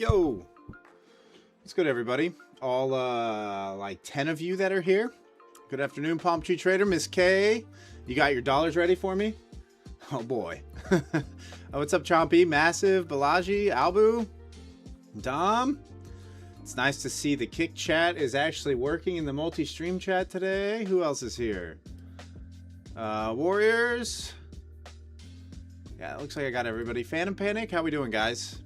Yo, what's good, everybody? All like 10 of you that are here. Good afternoon, Palm Tree Trader, Miss K. You got your dollars ready for me? Oh boy. Oh, what's up, Chompy, Massive, Balaji, Albu, Dom? It's nice to see the Kick chat is actually working in the multi-stream chat today. Who else is here? Warriors. Yeah, it looks like I got everybody. Phantom Panic, how we doing, guys?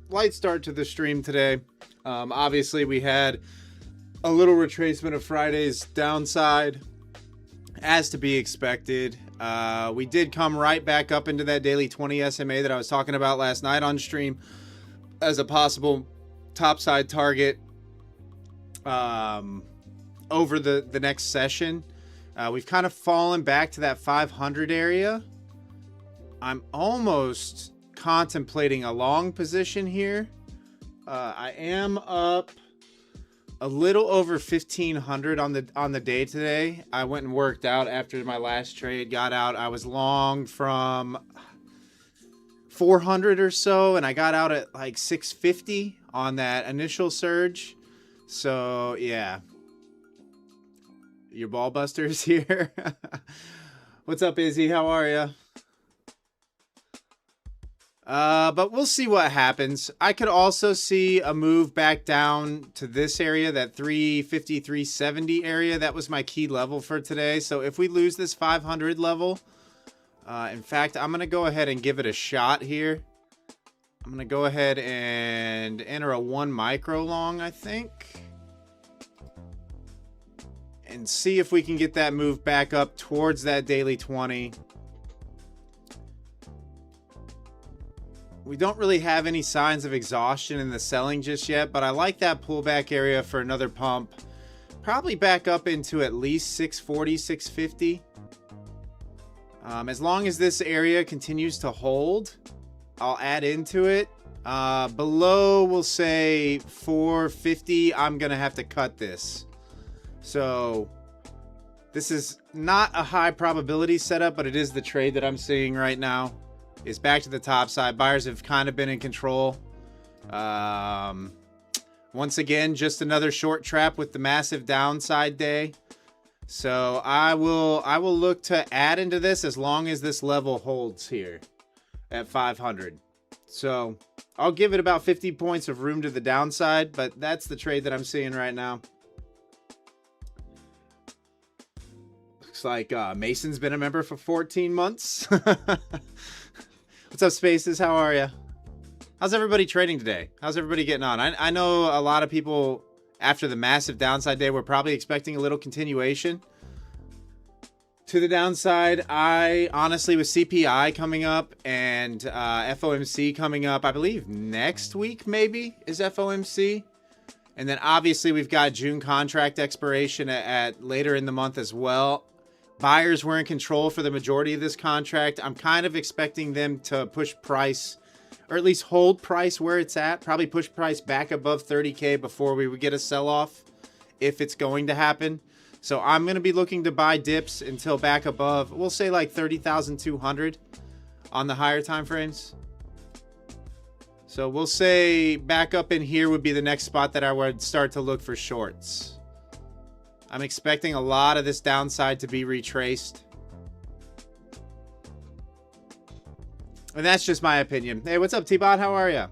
Light start to the stream today. Obviously, we had a little retracement of Friday's downside, as to be expected. We did come right back up into that daily 20 SMA that I was talking about last night on stream as a possible topside target over the next session. We've kind of fallen back to that 500 area. I'm almost contemplating a long position here. I am up a little over 1500 on the day today. I went and worked out after my last trade, got out. I was long from 400 or so, and I got out at like 650 on that initial surge. So yeah, your ball busters here. What's up, Izzy? How are you? But we'll see what happens. I could also see a move back down to this area, that 350, 370 area. That was my key level for today. So if we lose this 500 level, in fact, I'm going to go ahead and give it a shot here. I'm going to go ahead and enter a 1 micro long, I think, and see if we can get that move back up towards that daily 20. We don't really have any signs of exhaustion in the selling just yet, but I like that pullback area for another pump. Probably back up into at least 640, 650. As long as this area continues to hold, I'll add into it. Below, we'll say 450, I'm going to have to cut this. So this is not a high probability setup, but it is the trade that I'm seeing right now. Is back to the top side. Buyers have kind of been in control. Once again, just another short trap with the massive downside day. So I will look to add into this as long as this level holds here at 500. So I'll give it about 50 points of room to the downside, but that's the trade that I'm seeing right now. Looks like Mason's been a member for 14 months. What's up, Spaces? How are you? How's everybody trading today? How's everybody getting on? I know a lot of people after the massive downside day were probably expecting a little continuation to the downside. I honestly, with CPI coming up and FOMC coming up, I believe next week maybe is FOMC. And then obviously we've got June contract expiration at later in the month as well. Buyers were in control for the majority of this contract. I'm kind of expecting them to push price, or at least hold price where it's at. Probably push price back above 30K before we would get a sell-off, if it's going to happen. So I'm going to be looking to buy dips until back above, we'll say like 30,200 on the higher time frames. So we'll say back up in here would be the next spot that I would start to look for shorts. I'm expecting a lot of this downside to be retraced. And that's just my opinion. Hey, what's up, T-Bot? How are you?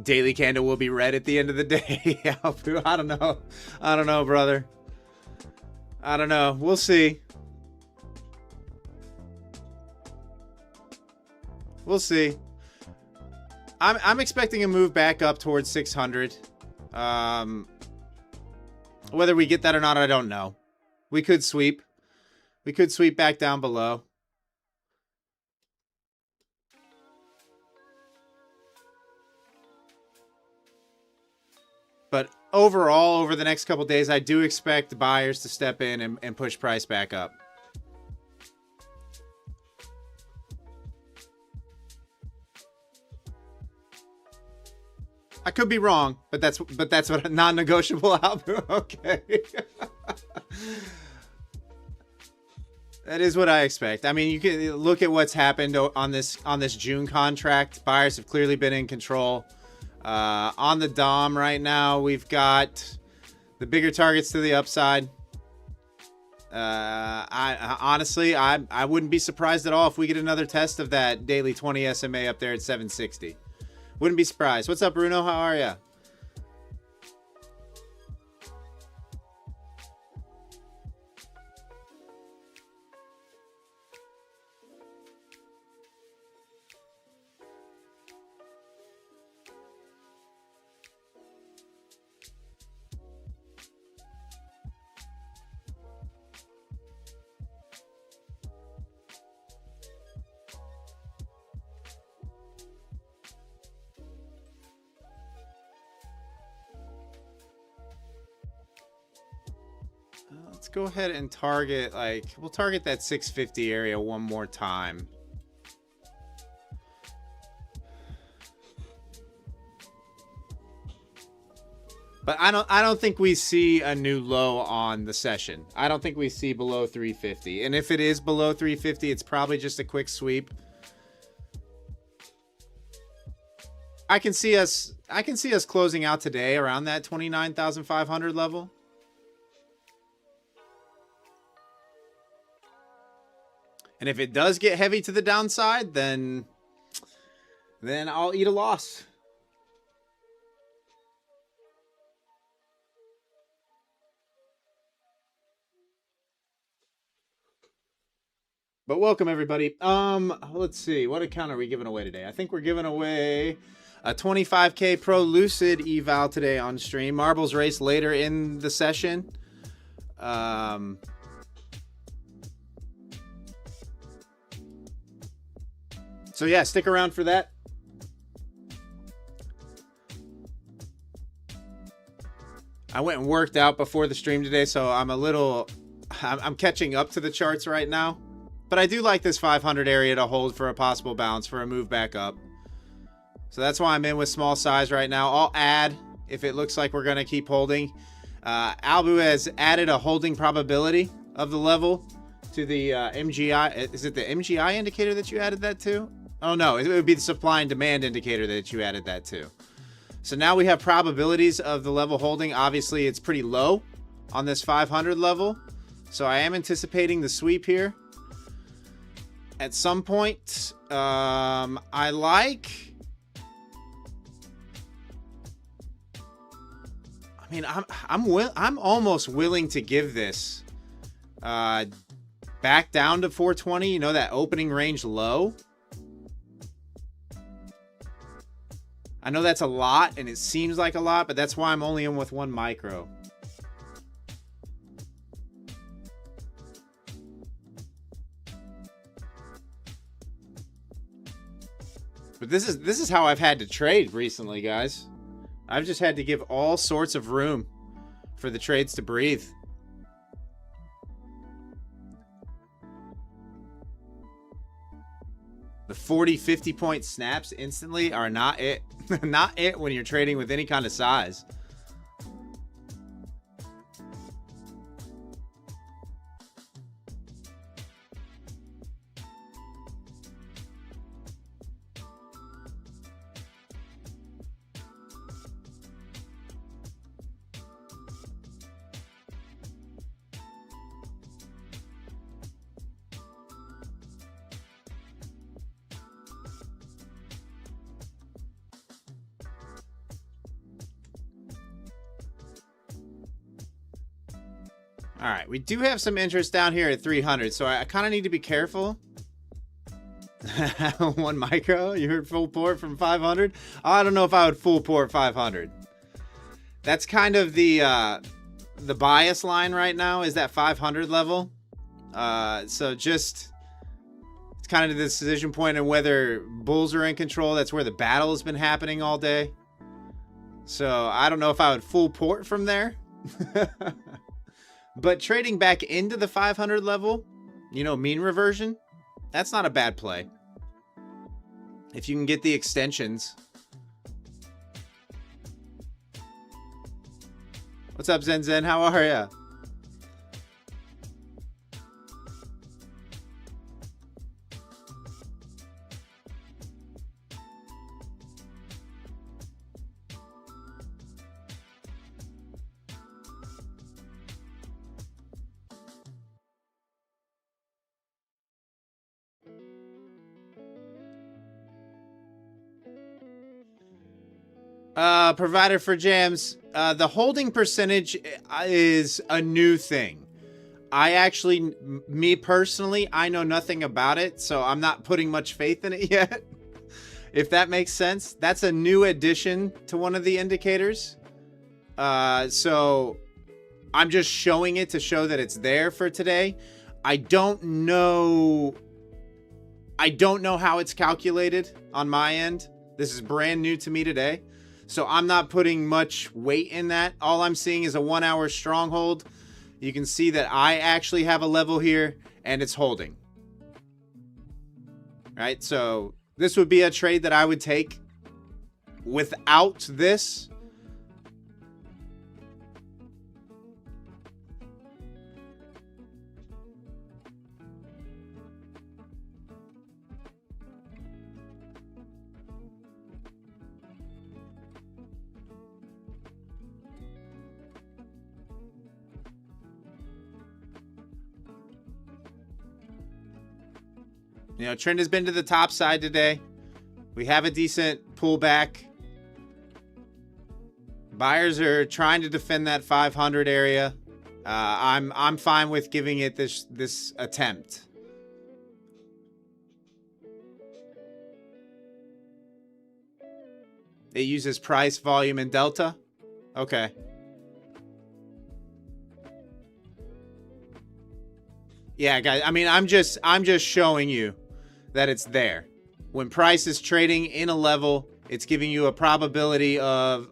Daily candle will be red at the end of the day. I don't know. I don't know, brother. I don't know. We'll see. We'll see. I'm expecting a move back up towards 600. Whether we get that or not, I don't know. We could sweep. We could sweep back down below. But overall, over the next couple days, I do expect the buyers to step in and push price back up. I could be wrong, but that's what a non-negotiable output. Okay. That is what I expect. I mean, you can look at what's happened on this June contract. Buyers have clearly been in control. On the DOM right now, we've got the bigger targets to the upside. I honestly, I wouldn't be surprised at all if we get another test of that daily 20 SMA up there at 760. Wouldn't be surprised. What's up, Bruno? How are ya? Let's go ahead and target, like, we'll target that 650 area one more time. But I don't think we see a new low on the session. I don't think we see below 350. And if it is below 350, it's probably just a quick sweep. I can see us closing out today around that 29,500 level. And if it does get heavy to the downside, then I'll eat a loss. But welcome everybody. Let's see, what account are we giving away today? I think we're giving away a 25K Pro Lucid eval today on stream. Marbles race later in the session. So yeah, stick around for that. I went and worked out before the stream today, so I'm catching up to the charts right now. But I do like this 500 area to hold for a possible bounce, for a move back up. So that's why I'm in with small size right now. I'll add if it looks like we're going to keep holding. Albu has added a holding probability of the level to the MGI. Is it the MGI indicator that you added that to? Oh, no. It would be the supply and demand indicator that you added that to. So now we have probabilities of the level holding. Obviously, it's pretty low on this 500 level. So I am anticipating the sweep here. At some point, I mean, I'm almost willing to give this back down to 420. You know, that opening range low. I know that's a lot, and it seems like a lot, but that's why I'm only in with one micro. But this is how I've had to trade recently, guys. I've just had to give all sorts of room for the trades to breathe. The 40, 50 point snaps instantly are not it. Not it when you're trading with any kind of size. All right, we do have some interest down here at 300, so I kind of need to be careful. One micro, you heard full port from 500? I don't know if I would full port 500. That's kind of the bias line right now, is that 500 level. So just, it's kind of the decision point on whether bulls are in control. That's where the battle has been happening all day. So I don't know if I would full port from there. But trading back into the 500 level, you know, mean reversion, that's not a bad play. If you can get the extensions. What's up, Zen Zen? How are ya? Provider for jams. The holding percentage is a new thing. I actually, me personally, I know nothing about it, so I'm not putting much faith in it yet. If that makes sense. That's a new addition to one of the indicators. So I'm just showing it to show that it's there for today. I don't know how it's calculated on my end. This is brand new to me today. So I'm not putting much weight in that. All I'm seeing is a 1 hour stronghold. You can see that I actually have a level here and it's holding. Right? So this would be a trade that I would take without this. You know, trend has been to the top side today. We have a decent pullback. Buyers are trying to defend that 500 area. I'm fine with giving it this attempt. It uses price, volume, and delta. Okay. Yeah, guys. I mean, I'm just showing you that it's there. When price is trading in a level, it's giving you a probability of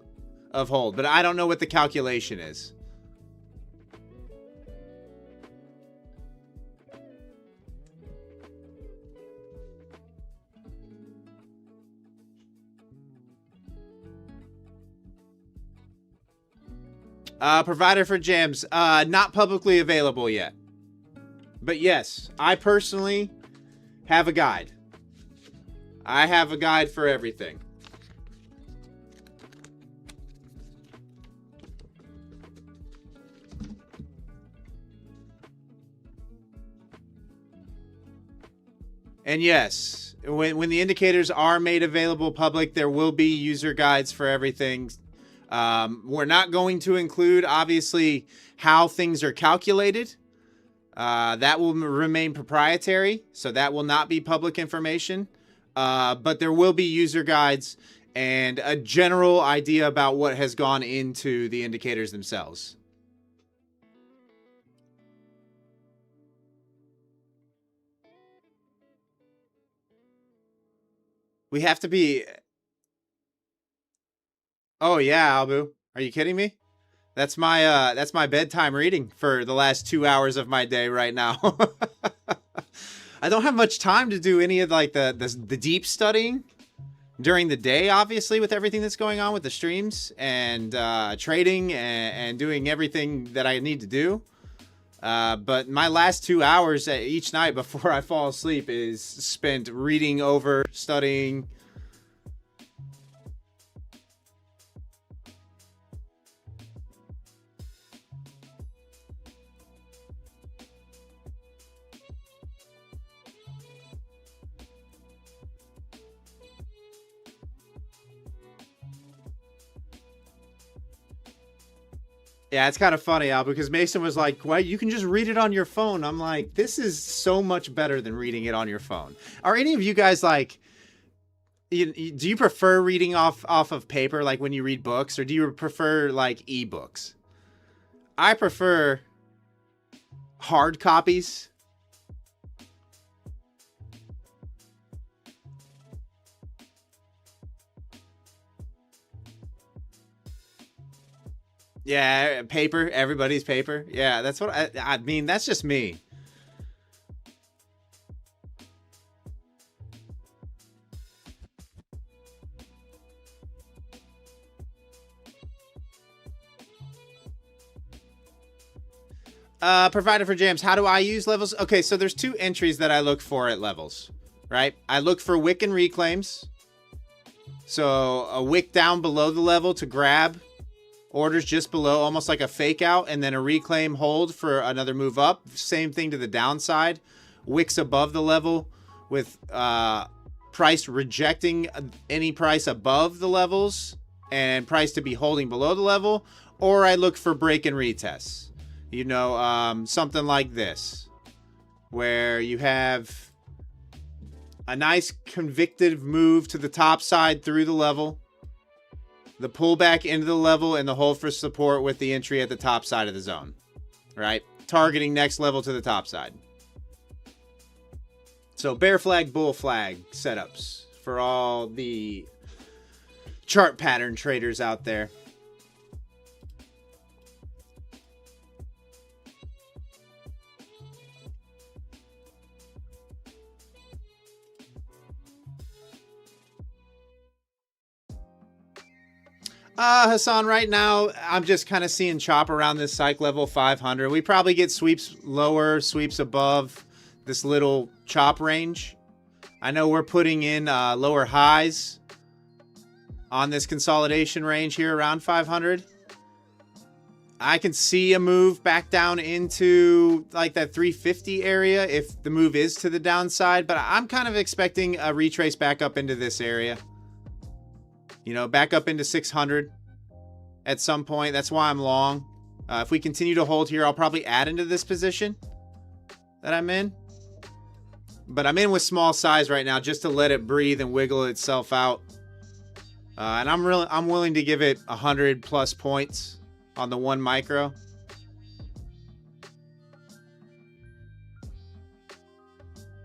hold, but I don't know what the calculation is. Provider for jams, not publicly available yet. But yes, I personally have a guide. I have a guide for everything. And yes, when the indicators are made available public, there will be user guides for everything. We're not going to include, obviously, how things are calculated. That will remain proprietary, so that will not be public information. But there will be user guides and a general idea about what has gone into the indicators themselves. We have to be... Oh yeah, Albu. Are you kidding me? That's my bedtime reading for the last 2 hours of my day right now. I don't have much time to do any of like the deep studying during the day, obviously, with everything that's going on with the streams and trading and doing everything that I need to do. But my last 2 hours each night before I fall asleep is spent reading over, studying. Yeah, it's kind of funny, Al, because Mason was like, well, you can just read it on your phone. I'm like, this is so much better than reading it on your phone. Are any of you guys like, do you prefer reading off of paper, like when you read books, or do you prefer like ebooks? I prefer hard copies. Yeah, paper. Everybody's paper. Yeah, that's what I mean. That's just me. Provided for jams. How do I use levels? Okay, so there's two entries that I look for at levels, right? I look for wick and reclaims. So a wick down below the level to grab orders just below, almost like a fake out, and then a reclaim hold for another move up. Same thing to the downside. Wicks above the level with price rejecting any price above the levels and price to be holding below the level, or I look for break and retests. You know, something like this, where you have a nice convictive move to the top side through the level, the pullback into the level, and the hold for support with the entry at the top side of the zone, right? Targeting next level to the top side. So bear flag, bull flag setups for all the chart pattern traders out there. Hassan, right now, I'm just kind of seeing chop around this psych level 500. We probably get sweeps lower, sweeps above this little chop range. I know we're putting in lower highs on this consolidation range here around 500. I can see a move back down into like that 350 area if the move is to the downside, but I'm kind of expecting a retrace back up into this area. You know, back up into 600 at some point. That's why I'm long. If we continue to hold here, I'll probably add into this position that I'm in. But I'm in with small size right now just to let it breathe and wiggle itself out. And I'm willing to give it 100 plus points on the 1 micro.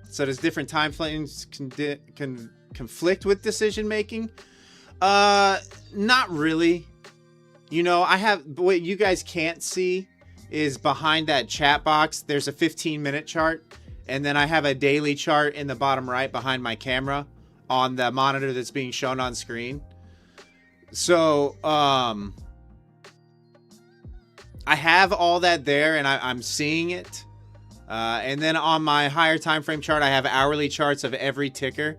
So does different time frames can conflict with decision making? Not really. You know, what you guys can't see is behind that chat box, there's a 15-minute chart. And then I have a daily chart in the bottom right behind my camera on the monitor that's being shown on screen. So, I have all that there and I'm seeing it. And then on my higher time frame chart, I have hourly charts of every ticker.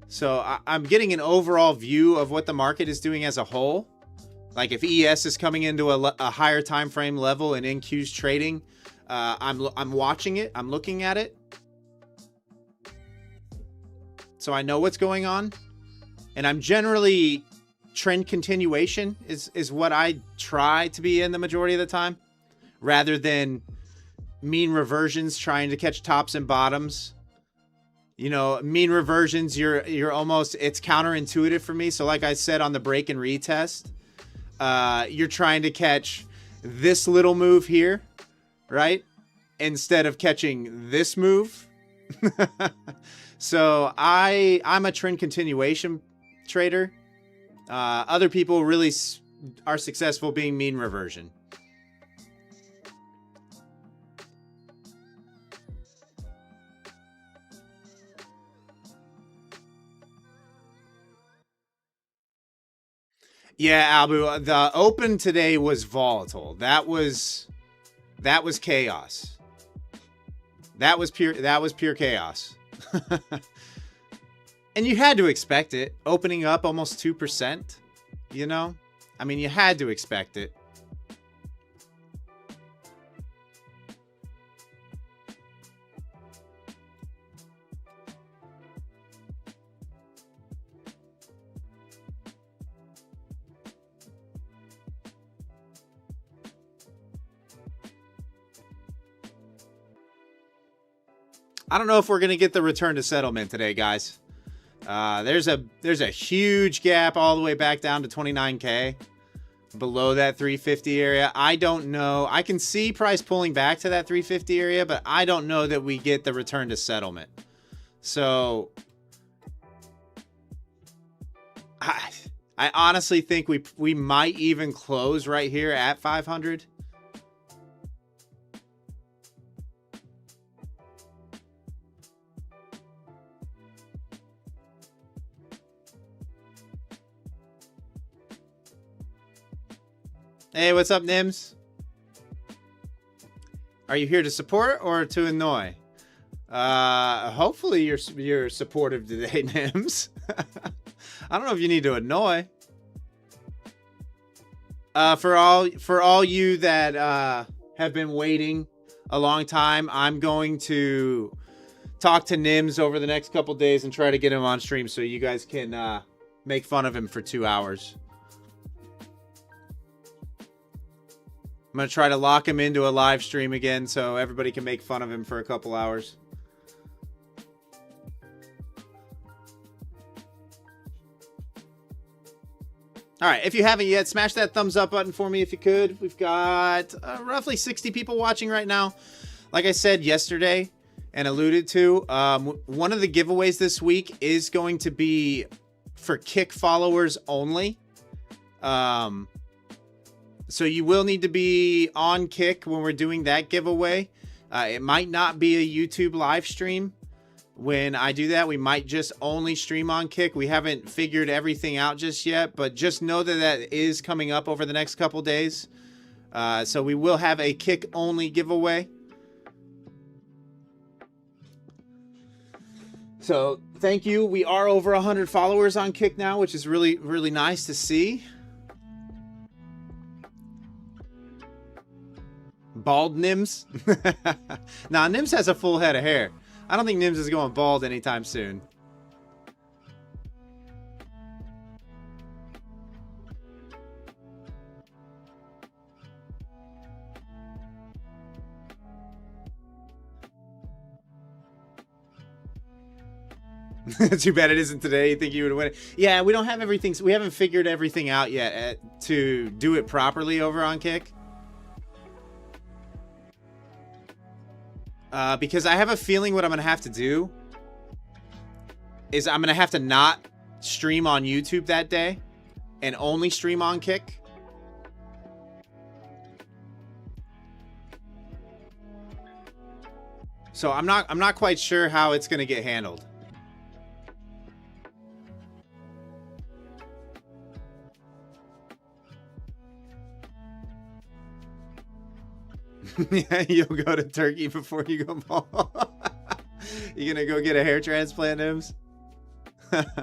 So I'm getting an overall view of what the market is doing as a whole. Like if ES is coming into a higher time frame level and NQ's trading, I'm watching it. I'm looking at it. So I know what's going on. And I'm generally trend continuation is what I try to be in the majority of the time, rather than mean reversions trying to catch tops and bottoms. You know, mean reversions, you're almost, it's counterintuitive for me. So like I said on the break and retest, you're trying to catch this little move here, right? Instead of catching this move. So I'm a trend continuation trader. Other people really are successful being mean reversion. Yeah, Abu, the open today was volatile. That was chaos. That was pure chaos. And you had to expect it. Opening up almost 2%, you know? I mean, you had to expect it. I don't know if we're going to get the return to settlement today, guys. There's a huge gap all the way back down to 29K below that 350 area. I don't know. I can see price pulling back to that 350 area, but I don't know that we get the return to settlement. So I honestly think we might even close right here at 500. Hey, what's up, Nims? Are you here to support or to annoy? Hopefully you're supportive today, Nims. I don't know if you need to annoy. For all you that have been waiting a long time, I'm going to talk to Nims over the next couple days and try to get him on stream so you guys can make fun of him for 2 hours. I'm going to try to lock him into a live stream again so everybody can make fun of him for a couple hours. All right, if you haven't yet, smash that thumbs up button for me if you could. We've got roughly 60 people watching right now. Like I said yesterday and alluded to, one of the giveaways this week is going to be for Kick followers only. So you will need to be on Kick when we're doing that giveaway. It might not be a YouTube live stream. When I do that, we might just only stream on Kick. We haven't figured everything out just yet, but just know that that is coming up over the next couple days. So we will have a Kick only giveaway. So thank you. We are over 100 followers on Kick now, which is really, really nice to see. Bald Nims? Nah, Nims has a full head of hair. I don't think Nims is going bald anytime soon. Too bad it isn't today. You think you would win it? Yeah, we don't have everything. We haven't figured everything out yet to do it properly over on Kick. Because I have a feeling what I'm going to have to do is I'm going to have to not stream on YouTube that day and only stream on Kick. So I'm not quite sure how it's going to get handled. Yeah, you'll go to Turkey before you go bald. You gonna go get a hair transplant, Nims? I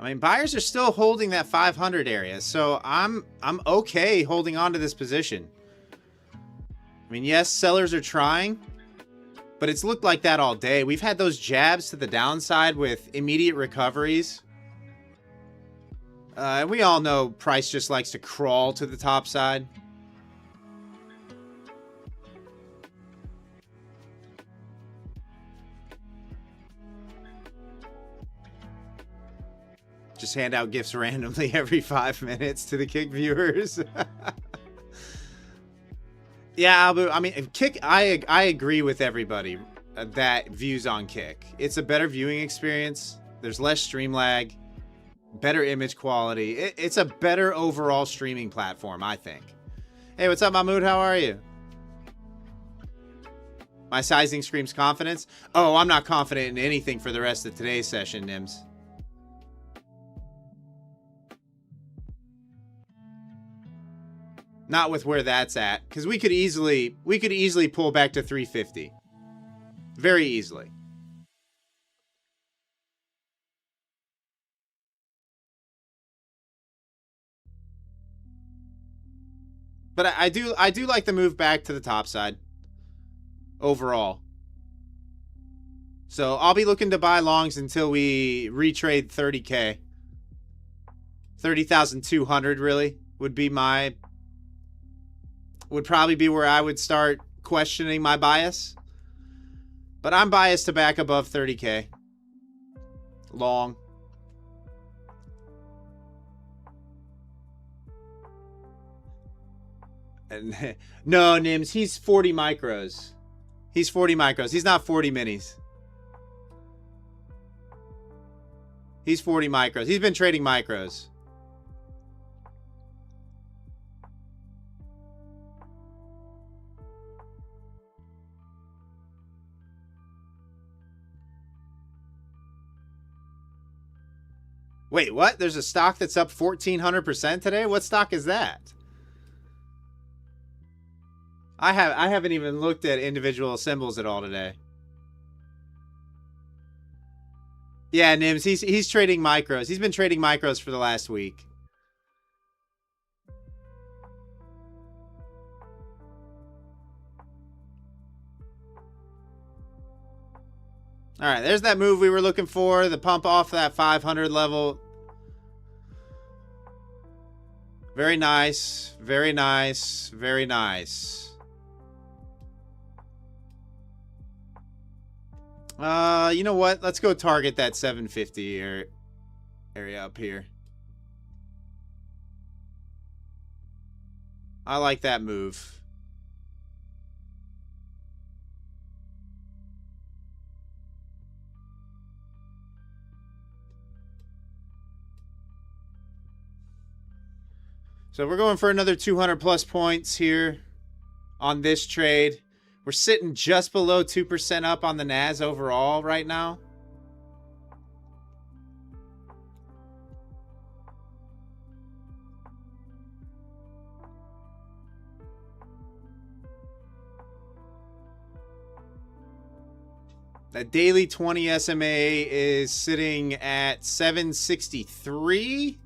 mean, buyers are still holding that 500 area, so I'm okay holding on to this position. I mean, yes, sellers are trying. But it's looked like that all day. We've had those jabs to the downside with immediate recoveries. And we all know price just likes to crawl to the top side. Just hand out gifts randomly every 5 minutes to the Kick viewers. Yeah, I mean, Kick, I agree with everybody that views on Kick. It's a better viewing experience. There's less stream lag, better image quality. It's a better overall streaming platform, I think. Hey, what's up, Mahmood? How are you? My sizing screams confidence. Oh, I'm not confident in anything for the rest of today's session, Nims. Not with where that's at, because we could easily pull back to 350. Very easily. But I do like the move back to the top side overall. So I'll be looking to buy longs until we retrade 30K. 30,200 really would be my... would probably be where I would start questioning my bias. But I'm biased to back above 30K. Long. And no, Nims, he's 40 micros. He's 40 micros. He's not 40 minis. He's 40 micros. He's been trading micros. Wait, what? There's a stock that's up 1,400% today? What stock is that? I haven't even looked at individual symbols at all today. Yeah, Nims, he's trading micros. He's been trading micros for the last week. All right, there's that move we were looking for. The pump off that 500 level. Very nice. Very nice. Very nice. You know what? Let's go target that 750 area up here. I like that move. So we're going for another 200 plus points here on this trade. We're sitting just below 2% up on the NAS overall right now. That daily 20 SMA is sitting at 763.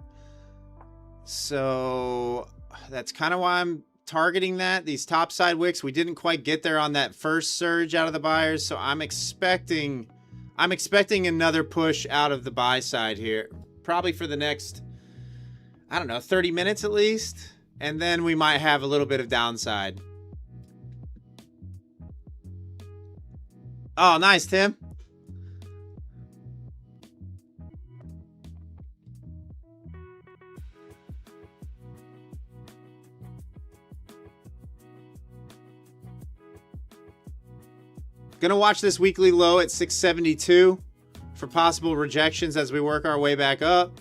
So that's kind of why I'm targeting that. These topside wicks, we didn't quite get there on that first surge out of the buyers. So I'm expecting another push out of the buy side here. Probably for the next, I don't know, 30 minutes at least. And then we might have a little bit of downside. Oh, nice, Tim. Gonna watch this weekly low at 672 for possible rejections as we work our way back up.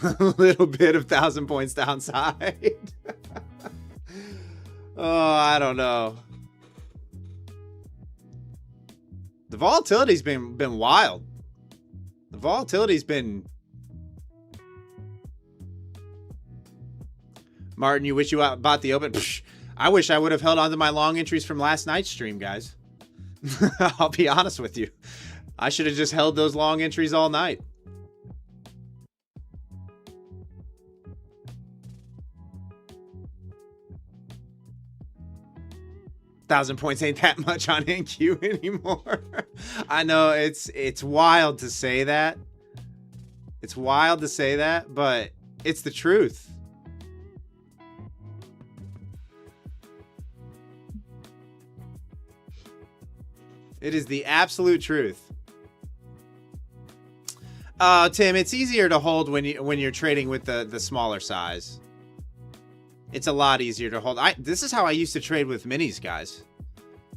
A little bit of 1,000 points downside. Oh, I don't know. The volatility's been wild. The volatility's been... Martin, you wish you bought the open? Psh, I wish I would have held on to my long entries from last night's stream, guys. I'll be honest with you. I should have just held those long entries all night. Thousand points ain't that much on NQ anymore. I know it's wild to say that. It's wild to say that, but it's the truth. It is the absolute truth. Tim, it's easier to hold when you're trading with the smaller size. It's a lot easier to hold. This is how I used to trade with minis, guys.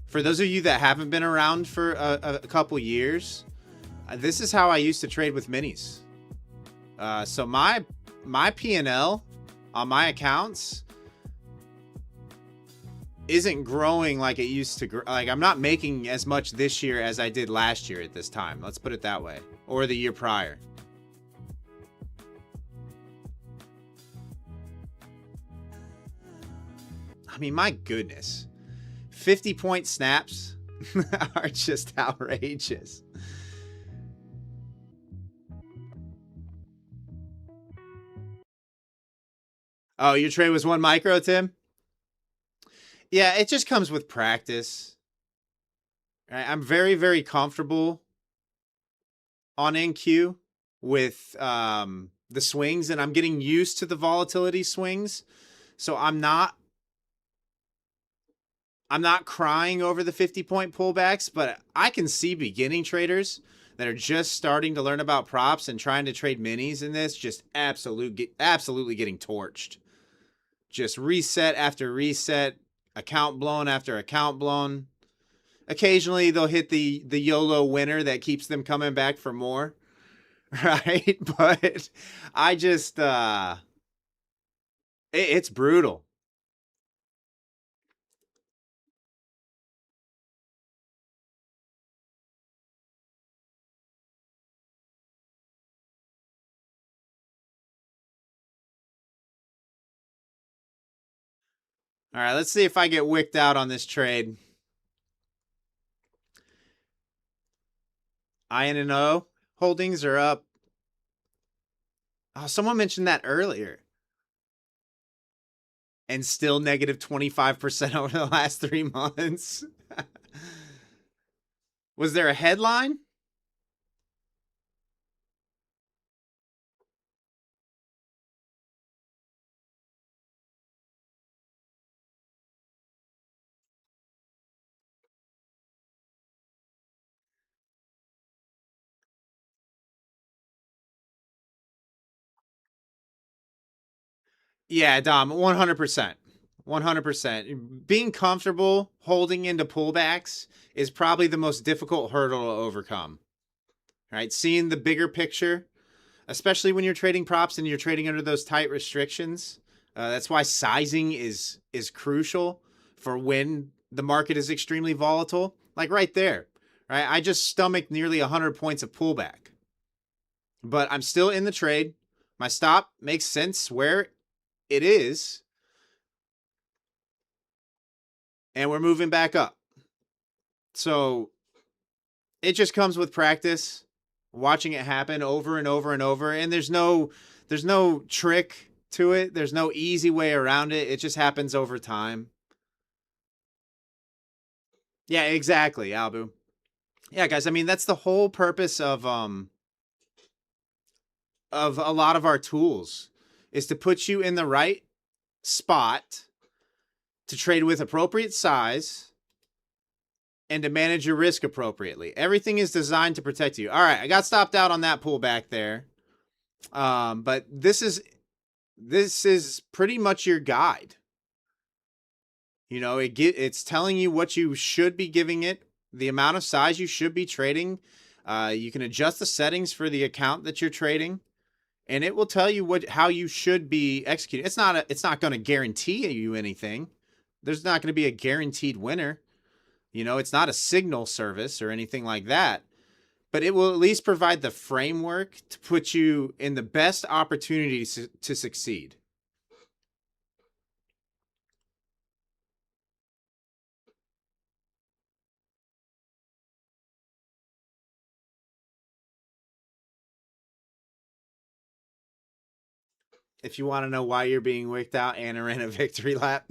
For those of you that haven't been around for a couple years, this is how I used to trade with minis. So my P&L on my accounts isn't growing like it used to. Like, I'm not making as much this year as I did last year at this time. Let's put it that way. Or the year prior. I mean, my goodness. 50-point snaps are just outrageous. Oh, your trade was 1 micro, Tim? Yeah, it just comes with practice. I'm very, very comfortable on NQ with the swings, and I'm getting used to the volatility swings. So I'm not crying over the 50-point pullbacks, but I can see beginning traders that are just starting to learn about props and trying to trade minis in this just absolutely getting torched. Just reset after reset, account blown after account blown. Occasionally they'll hit the YOLO winner that keeps them coming back for more, right? But I just it's brutal. All right, let's see if I get wicked out on this trade. INO holdings are up. Oh, someone mentioned that earlier. and still negative 25% over the last 3 months. Was there a headline? Yeah, Dom, 100%. 100%. Being comfortable holding into pullbacks is probably the most difficult hurdle to overcome. Right? Seeing the bigger picture, especially when you're trading props and you're trading under those tight restrictions. That's why sizing is crucial for when the market is extremely volatile. Like right there, right? I just stomached nearly 100 points of pullback, but I'm still in the trade. My stop makes sense where it is, and we're moving back up. So it just comes with practice, watching it happen over and over and over. And there's no trick to it. There's no easy way around it. It just happens over time. Yeah, exactly, Albu. Yeah, guys, I mean, that's the whole purpose of a lot of our tools, is to put you in the right spot to trade with appropriate size and to manage your risk appropriately. Everything is designed to protect you. All right, I got stopped out on that pullback there. But this is pretty much your guide. You know, it's telling you what you should be giving it, the amount of size you should be trading. You can adjust the settings for the account that you're trading, and it will tell you how you should be executing. It's not going to guarantee you anything. There's not going to be a guaranteed winner. You know, it's not a signal service or anything like that, but it will at least provide the framework to put you in the best opportunity to succeed. If you want to know why you're being wicked out, Anna ran a victory lap.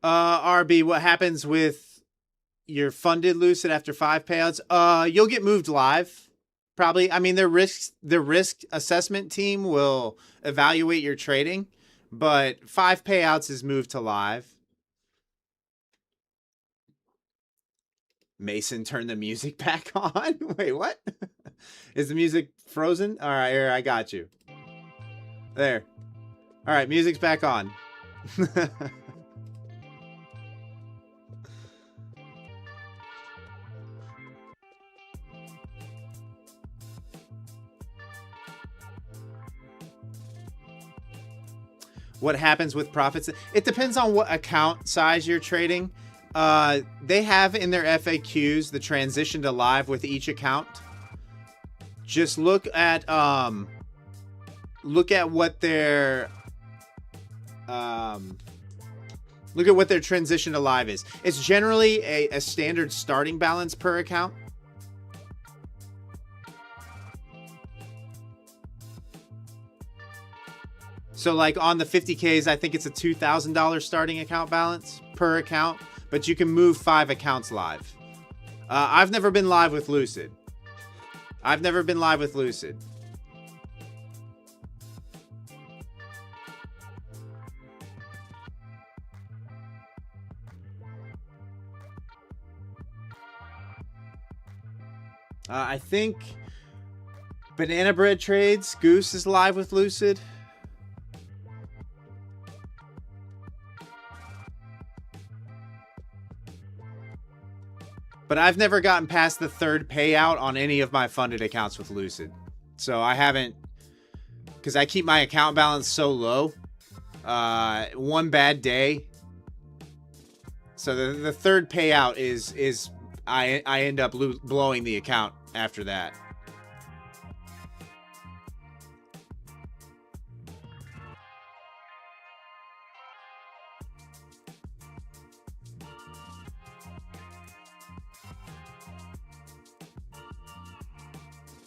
RB, what happens with your funded Lucid after 5 payouts? You'll get moved live. Probably. I mean, the risk assessment team will evaluate your trading, but 5 payouts is moved to live. Mason, turn the music back on. Wait, what? Is the music frozen? All right, here, I got you. There. All right, music's back on. What happens with profits? It depends on what account size you're trading. They have in their FAQs the transition to live with each account. Just look at what their transition to live is. It's generally a standard starting balance per account. So like on the 50Ks, I think it's a $2,000 starting account balance per account, but you can move 5 accounts live. I've never been live with Lucid. I think Banana Bread Trades, Goose is live with Lucid. But I've never gotten past the 3rd payout on any of my funded accounts with Lucid. So I haven't, because I keep my account balance so low. One bad day So the third payout is I end up blowing the account after that.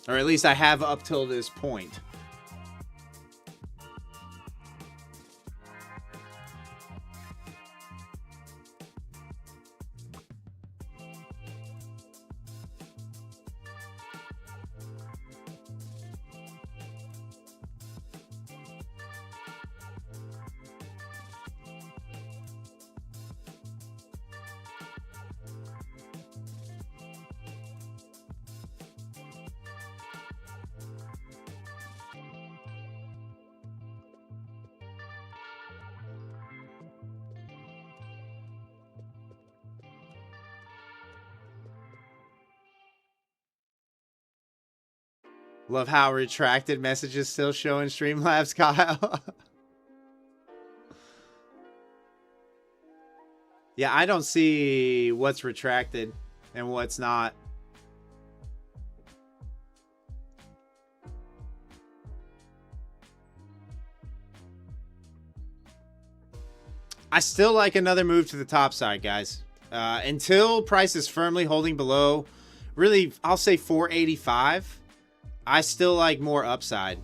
Or at least I have up till this point. Love how retracted messages still show in Streamlabs, Kyle. Yeah, I don't see what's retracted and what's not. I still like another move to the top side, guys. Until price is firmly holding below, really, I'll say 485. I still like more upside.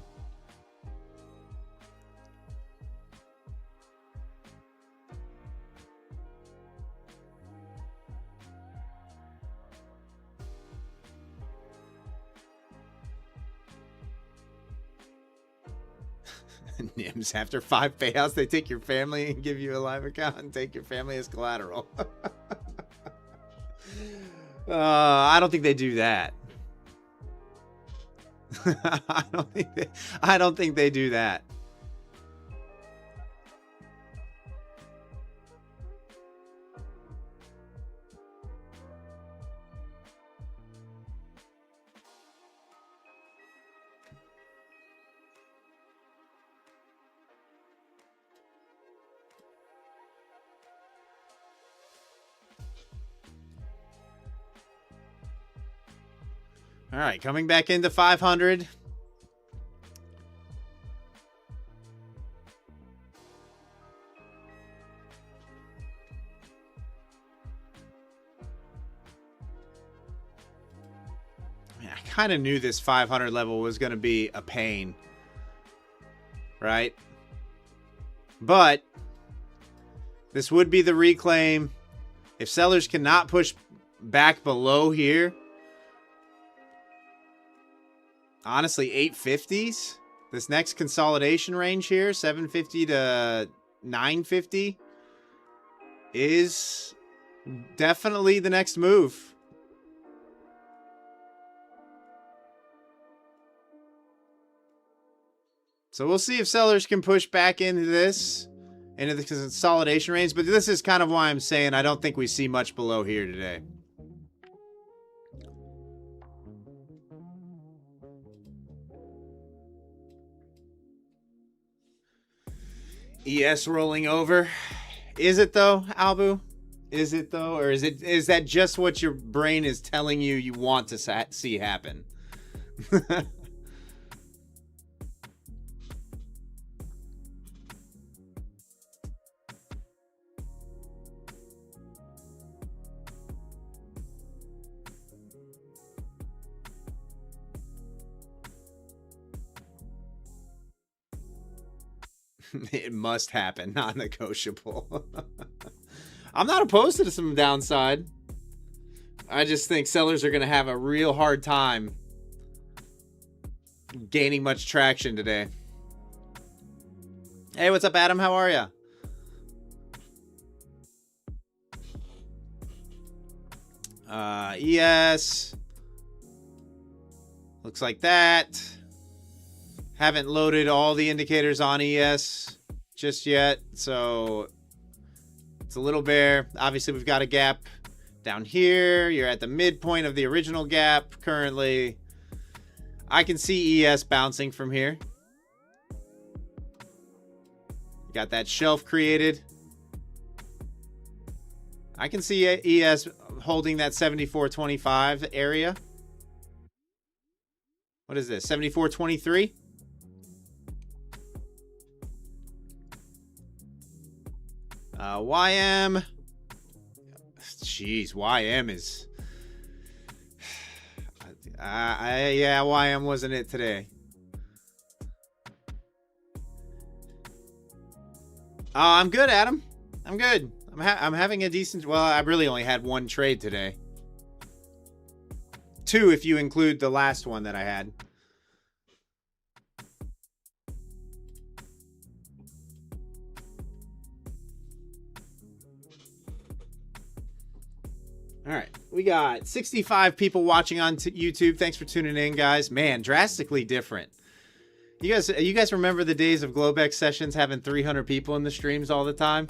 Nims, after 5 payouts, they take your family and give you a live account and take your family as collateral. I don't think they do that. I don't think they do that. All right, coming back into 500. I kind of knew this 500 level was going to be a pain, right? But this would be the reclaim. If sellers cannot push back below here, honestly, 850s. This next consolidation range here, 750 to 950, is definitely the next move. So we'll see if sellers can push back into this, into the consolidation range. But this is kind of why I'm saying I don't think we see much below here today. ES rolling over. Is it though, Albu? Is it though? Or is that just what your brain is telling you you want to see happen? It must happen, not negotiable. I'm not opposed to some downside. I just think sellers are going to have a real hard time gaining much traction today. Hey, what's up, Adam? How are you? ES. Looks like that. Haven't loaded all the indicators on ES just yet, so it's a little bare. Obviously, we've got a gap down here. You're at the midpoint of the original gap currently. I can see ES bouncing from here. Got that shelf created. I can see ES holding that 74.25 area. What is this? 74.23? YM. Jeez, YM is... yeah, YM wasn't it today. I'm good, Adam. I'm good. I'm having a decent... Well, I really only had one trade today. 2 if you include the last one that I had. All right, we got 65 people watching on YouTube. Thanks for tuning in, guys. Man, drastically different. You guys remember the days of Globex sessions having 300 people in the streams all the time?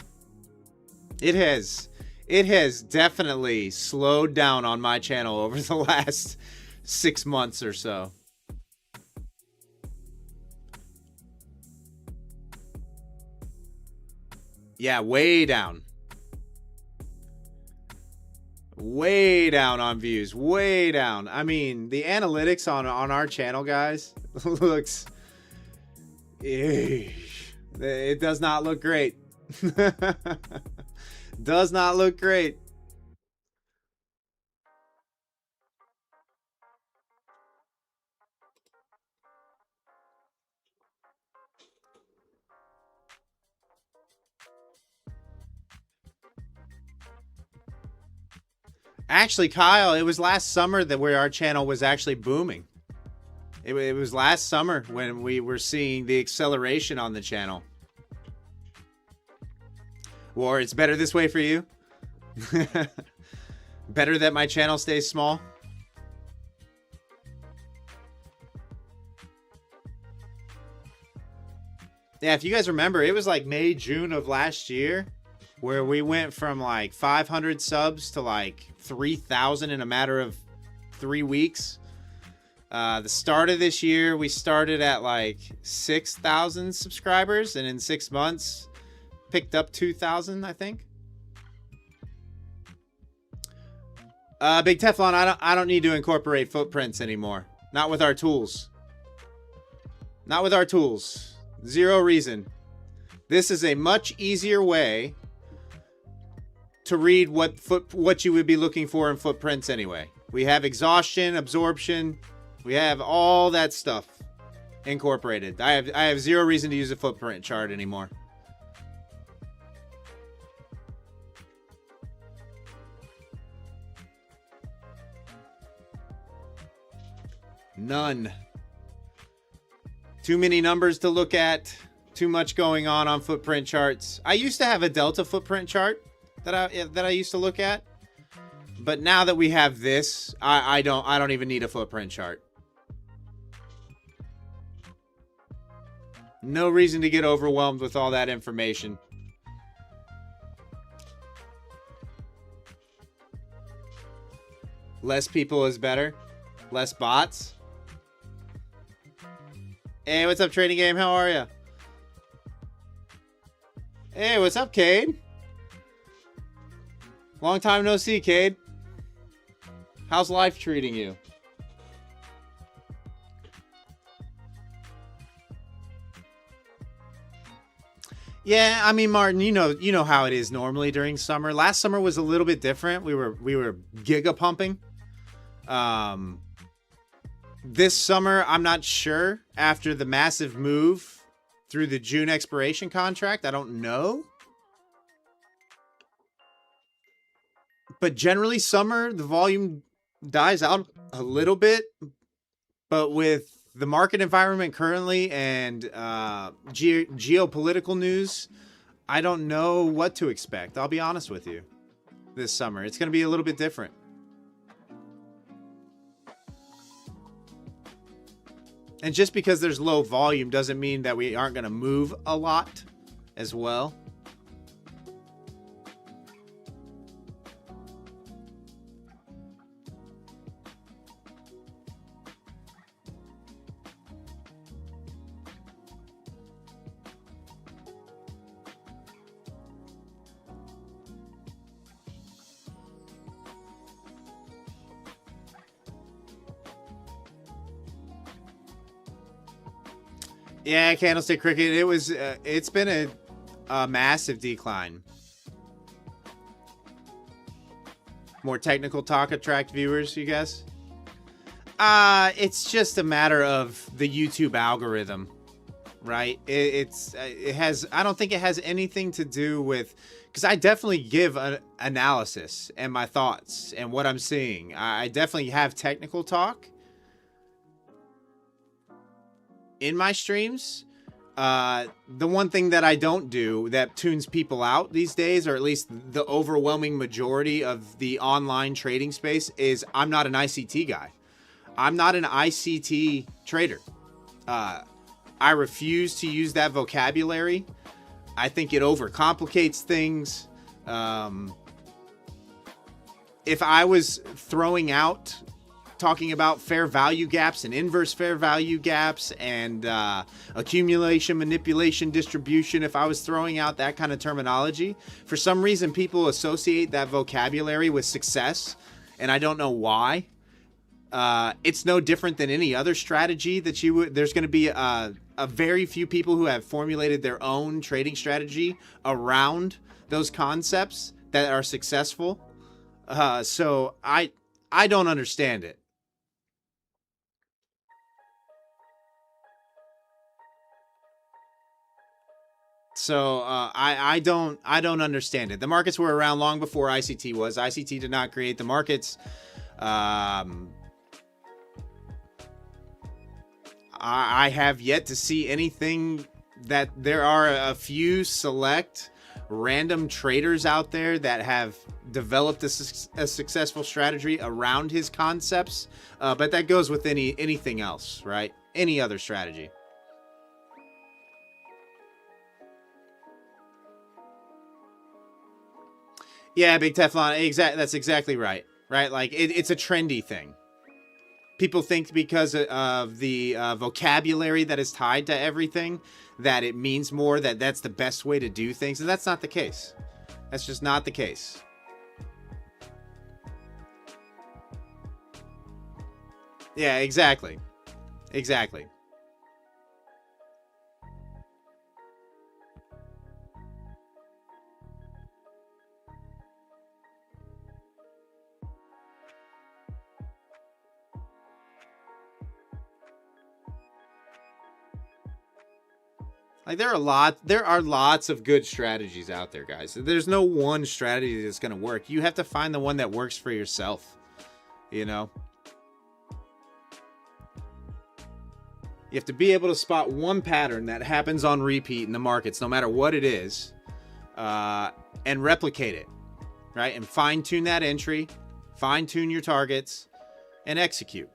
It has definitely slowed down on my channel over the last 6 months or so. Yeah, way down. Way down on views. Way down. I mean, the analytics on our channel, guys, looks... It does not look great. Does not look great. Actually, Kyle, it was last summer that where our channel was actually booming. It was last summer when we were seeing the acceleration on the channel. Or it's better this way for you? Better that my channel stays small? Yeah, if you guys remember, it was like May, June of last year where we went from like 500 subs to like 3,000 in a matter of 3 weeks. The start of this year, we started at like 6,000 subscribers, and in 6 months, picked up 2,000, I think. Big Teflon, I don't need to incorporate footprints anymore. Not with our tools. Not with our tools. Zero reason. This is a much easier way to read what you would be looking for in footprints anyway. We have exhaustion, absorption. We have all that stuff incorporated. I have zero reason to use a footprint chart anymore. None. Too many numbers to look at. Too much going on footprint charts. I used to have a Delta footprint chart that I used to look at, but now that we have this, I don't even need a footprint chart. No reason to get overwhelmed with all that information. Less people is better. Less bots. Hey, what's up, Trading Game? How are you? Hey, what's up, Cade? Long time no see, Cade. How's life treating you? Yeah, I mean, Martin, you know how it is normally during summer. Last summer was a little bit different. We were giga pumping. This summer, I'm not sure. After the massive move through the June expiration contract, I don't know. But generally, summer, the volume dies out a little bit. But with the market environment currently and geopolitical news, I don't know what to expect. I'll be honest with you. This summer, it's going to be a little bit different. And just because there's low volume doesn't mean that we aren't going to move a lot as well. Yeah, candlestick cricket. It was. It's been a massive decline. More technical talk attract viewers, you guess? It's just a matter of the YouTube algorithm, right? It has. I don't think it has anything to do with, because I definitely give an analysis and my thoughts and what I'm seeing. I definitely have technical talk in my streams. The one thing that I don't do that tunes people out these days, or at least the overwhelming majority of the online trading space, is I'm not an ICT guy. I'm not an ICT trader. I refuse to use that vocabulary. I think it overcomplicates things. If I was throwing out talking about fair value gaps and inverse fair value gaps and accumulation, manipulation, distribution, if I was throwing out that kind of terminology, for some reason people associate that vocabulary with success, and I don't know why. It's no different than any other strategy that you would. There's going to be a very few people who have formulated their own trading strategy around those concepts that are successful. So I don't understand it. So I don't understand it. The markets were around long before ICT was. ICT did not create the markets. I have yet to see anything that there are a few select random traders out there that have developed a successful strategy around his concepts. But that goes with anything else, right? Any other strategy. Yeah, Big Teflon. That's exactly right. Right? Like it's a trendy thing. People think because of the vocabulary that is tied to everything that it means more, that that's the best way to do things. And that's not the case. That's just not the case. Yeah, exactly. Exactly. Like there are lots of good strategies out there, guys. There's no one strategy that's going to work. You have to find the one that works for yourself. You know? You have to be able to spot one pattern that happens on repeat in the markets, no matter what it is, and replicate it, right? And fine-tune that entry, fine-tune your targets, and execute.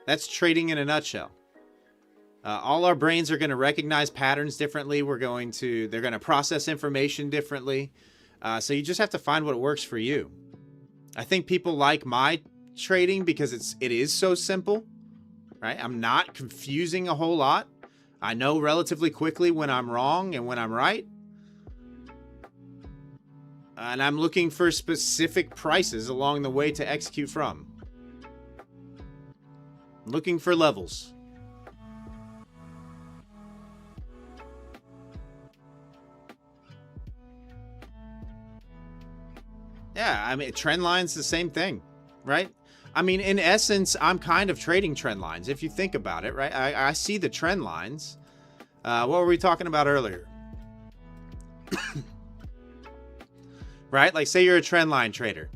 That's trading in a nutshell. All our brains are going to recognize patterns differently. They're going to process information differently. So you just have to find what works for you. I think people like my trading because it is so simple, right? I'm not confusing a whole lot. I know relatively quickly when I'm wrong and when I'm right. And I'm looking for specific prices along the way to execute from. Looking for levels. Yeah, I mean, trend lines, the same thing, right? I mean, in essence, I'm kind of trading trend lines, if you think about it, right? I see the trend lines. What were we talking about earlier? Right? Like, say you're a trend line trader.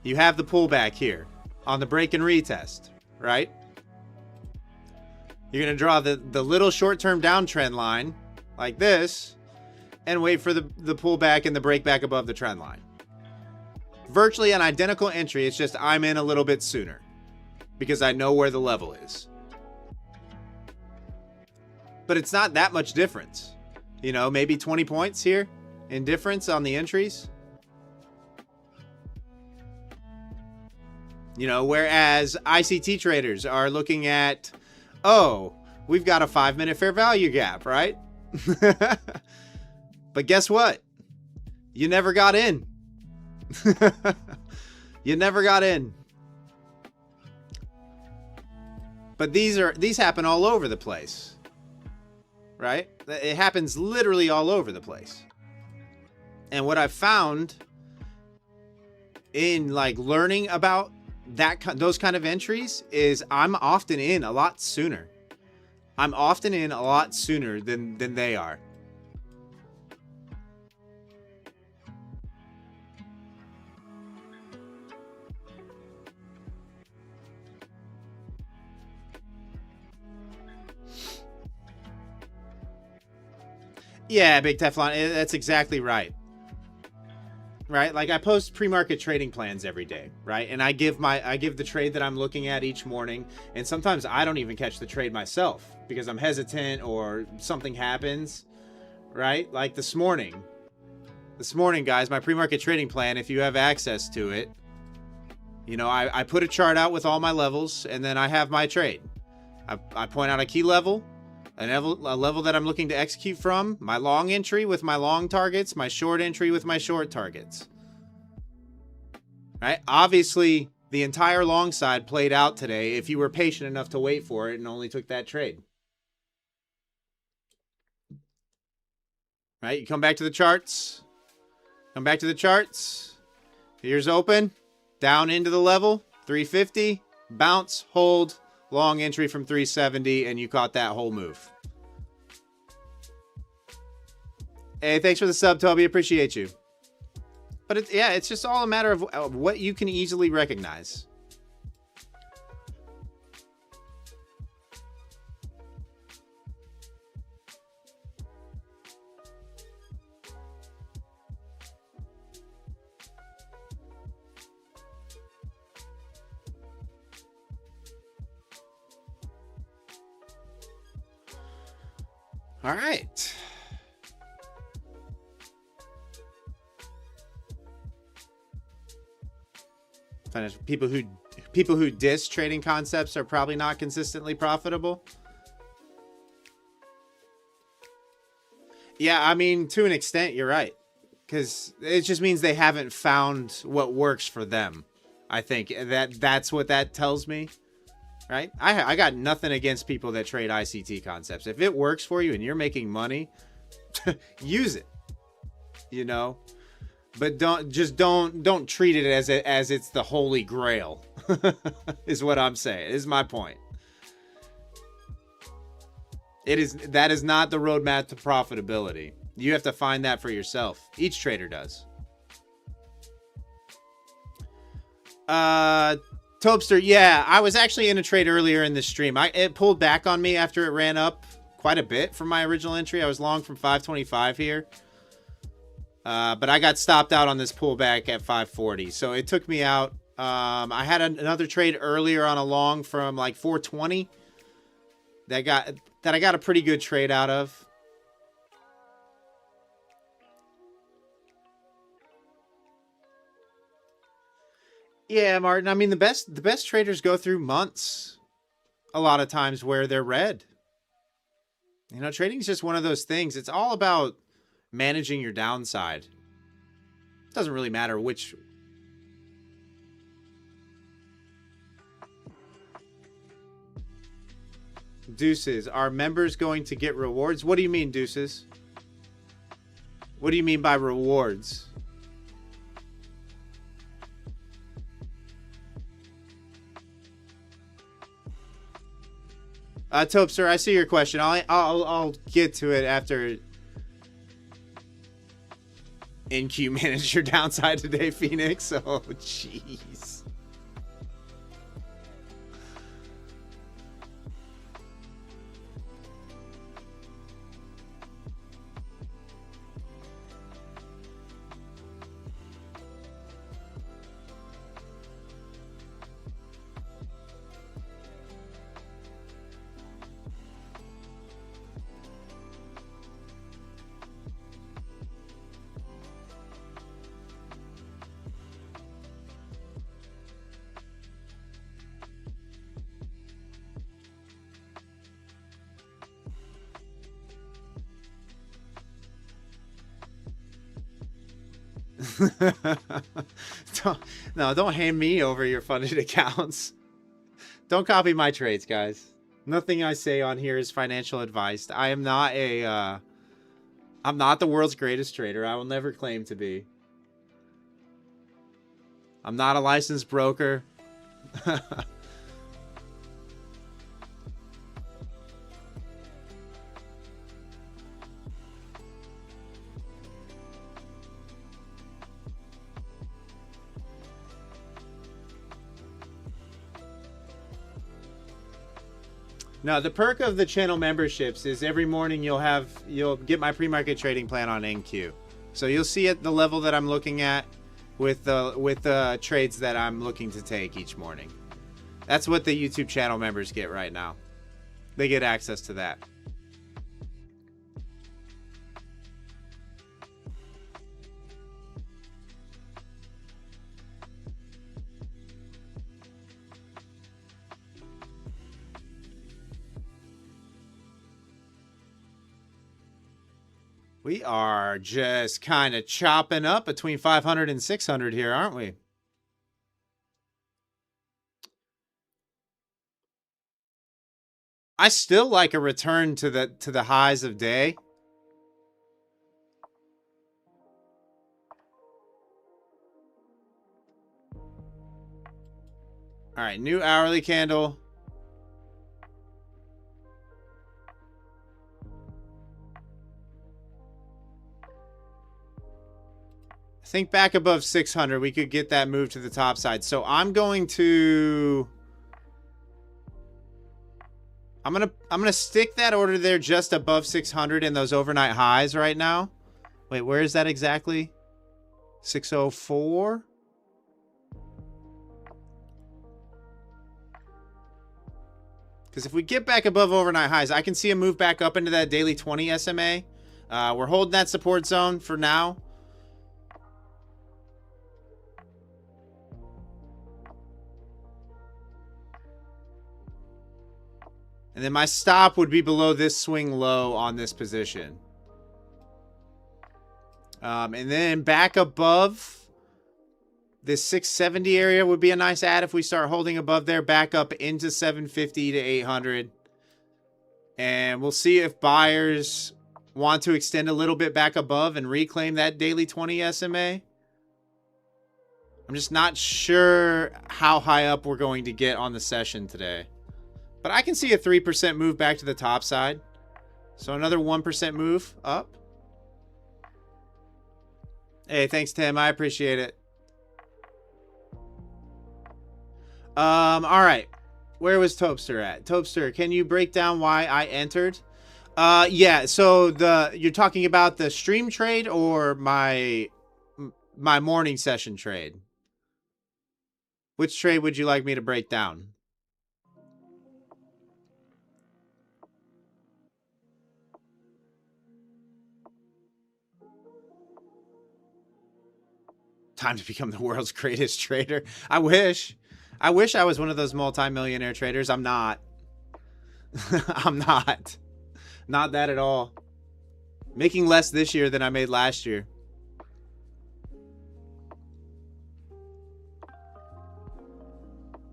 You have the pullback here on the break and retest, right? You're going to draw the little short-term downtrend line like this and wait for the pullback and the break back above the trend line. Virtually an identical entry. It's just I'm in a little bit sooner because I know where the level is. But it's not that much difference. You know, maybe 20 points here in difference on the entries. You know, whereas ICT traders are looking at, oh, we've got a 5-minute fair value gap, right? But guess what? You never got in. You never got in. But these happen all over the place, right? It happens literally all over the place. And what I've found in like learning about those kind of entries is I'm often in a lot sooner. I'm often in a lot sooner than they are. Yeah, Big Teflon, that's exactly right. Right? Like I post pre-market trading plans every day, right? And I give the trade that I'm looking at each morning, and sometimes I don't even catch the trade myself because I'm hesitant or something happens, right? Like this morning, guys, my pre-market trading plan, if you have access to it, you know, I put a chart out with all my levels, and then I have my trade. I point out a key level, a level that I'm looking to execute from, my long entry with my long targets, my short entry with my short targets. Right? Obviously, the entire long side played out today if you were patient enough to wait for it and only took that trade. Right? You come back to the charts. Come back to the charts. Here's open. Down into the level. 350. Bounce. Hold. Long entry from 370, and you caught that whole move. Hey, thanks for the sub, Toby. Appreciate you. But it's just all a matter of what you can easily recognize. All right. People who diss trading concepts are probably not consistently profitable. Yeah, I mean, to an extent, you're right. Because it just means they haven't found what works for them. I think that's what that tells me. Right? I got nothing against people that trade ICT concepts. If it works for you and you're making money, use it. You know? But don't treat it as it's the holy grail. Is what I'm saying. Is my point. That is not the roadmap to profitability. You have to find that for yourself. Each trader does. Topster, yeah, I was actually in a trade earlier in the stream. It pulled back on me after it ran up quite a bit from my original entry. I was long from 525 here. But I got stopped out on this pullback at 540. So it took me out. I had another trade earlier on a long from like 420 that I got a pretty good trade out of. Yeah, Martin. I mean, the best traders go through months a lot of times where they're red. You know, trading is just one of those things. It's all about managing your downside. It doesn't really matter which. Deuces, are members going to get rewards? What do you mean, Deuces? What do you mean by rewards? Topster, I see your question. I'll get to it after. NQ managed your downside today, Phoenix. Oh, jeez. Don't hand me over your funded accounts. Don't copy my trades, guys. Nothing I say on here is financial advice. I am not a, I'm not the world's greatest trader. I will never claim to be. I'm not a licensed broker. No, the perk of the channel memberships is every morning you'll get my pre-market trading plan on NQ. So you'll see at the level that I'm looking at with the trades that I'm looking to take each morning. That's what the YouTube channel members get right now. They get access to that. We are just kind of chopping up between 500 and 600 here, aren't we? I still like a return to the highs of day. All right, new hourly candle. I think back above 600, we could get that move to the top side. So I'm going to stick that order there just above 600 in those overnight highs right now. Wait, where is that exactly? 604? Because if we get back above overnight highs, I can see a move back up into that daily 20 SMA. We're holding that support zone for now. And then my stop would be below this swing low on this position. And then back above this 670 area would be a nice add if we start holding above there, back up into 750 to 800. And we'll see if buyers want to extend a little bit back above and reclaim that daily 20 SMA. I'm just not sure how high up we're going to get on the session today. But I can see a 3% move back to the top side. So another 1% move up. Hey, thanks, Tim. I appreciate it. All right. Where was Topster at? Topster, can you break down why I entered? Yeah, so you're talking about the stream trade or my morning session trade? Which trade would you like me to break down? Time to become the world's greatest trader. I wish I was one of those multi-millionaire traders. I'm not. I'm not. Not that at all. Making less this year than I made last year.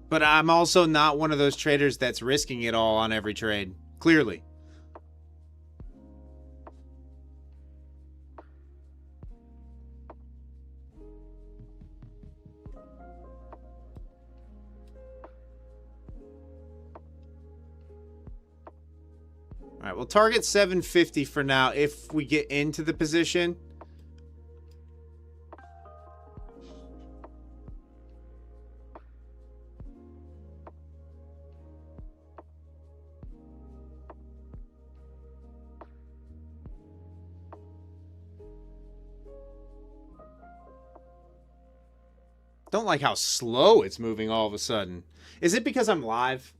But I'm also not one of those traders that's risking it all on every trade. Clearly. All right, we'll target 750 for now if we get into the position. Don't like how slow it's moving all of a sudden. Is it because I'm live?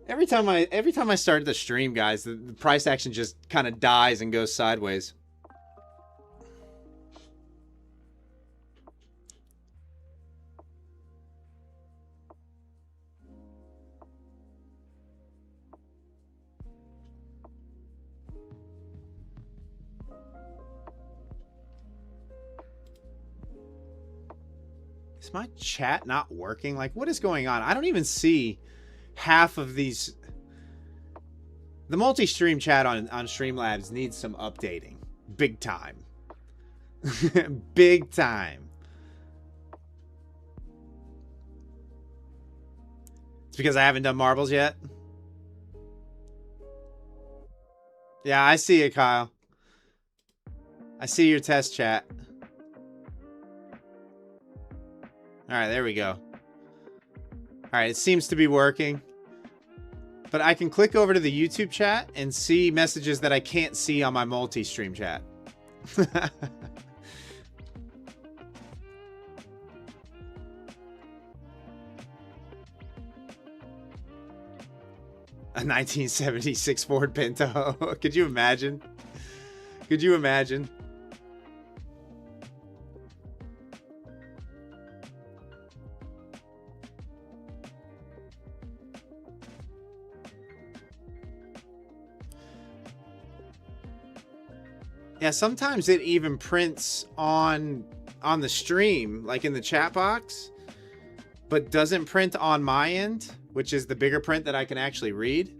Every time I start the stream, guys, the price action just kind of dies and goes sideways. Is my chat not working? Like, what is going on? I don't even see half of these. The multi-stream chat on Streamlabs needs some updating. Big time. Big time. It's because I haven't done marbles yet. Yeah, I see it, Kyle. I see your test chat. Alright, there we go. Alright, it seems to be working. But I can click over to the YouTube chat and see messages that I can't see on my multi-stream chat. A 1976 Ford Pinto. Could you imagine? Could you imagine? Yeah, sometimes it even prints on the stream, like in the chat box, but doesn't print on my end, which is the bigger print that I can actually read.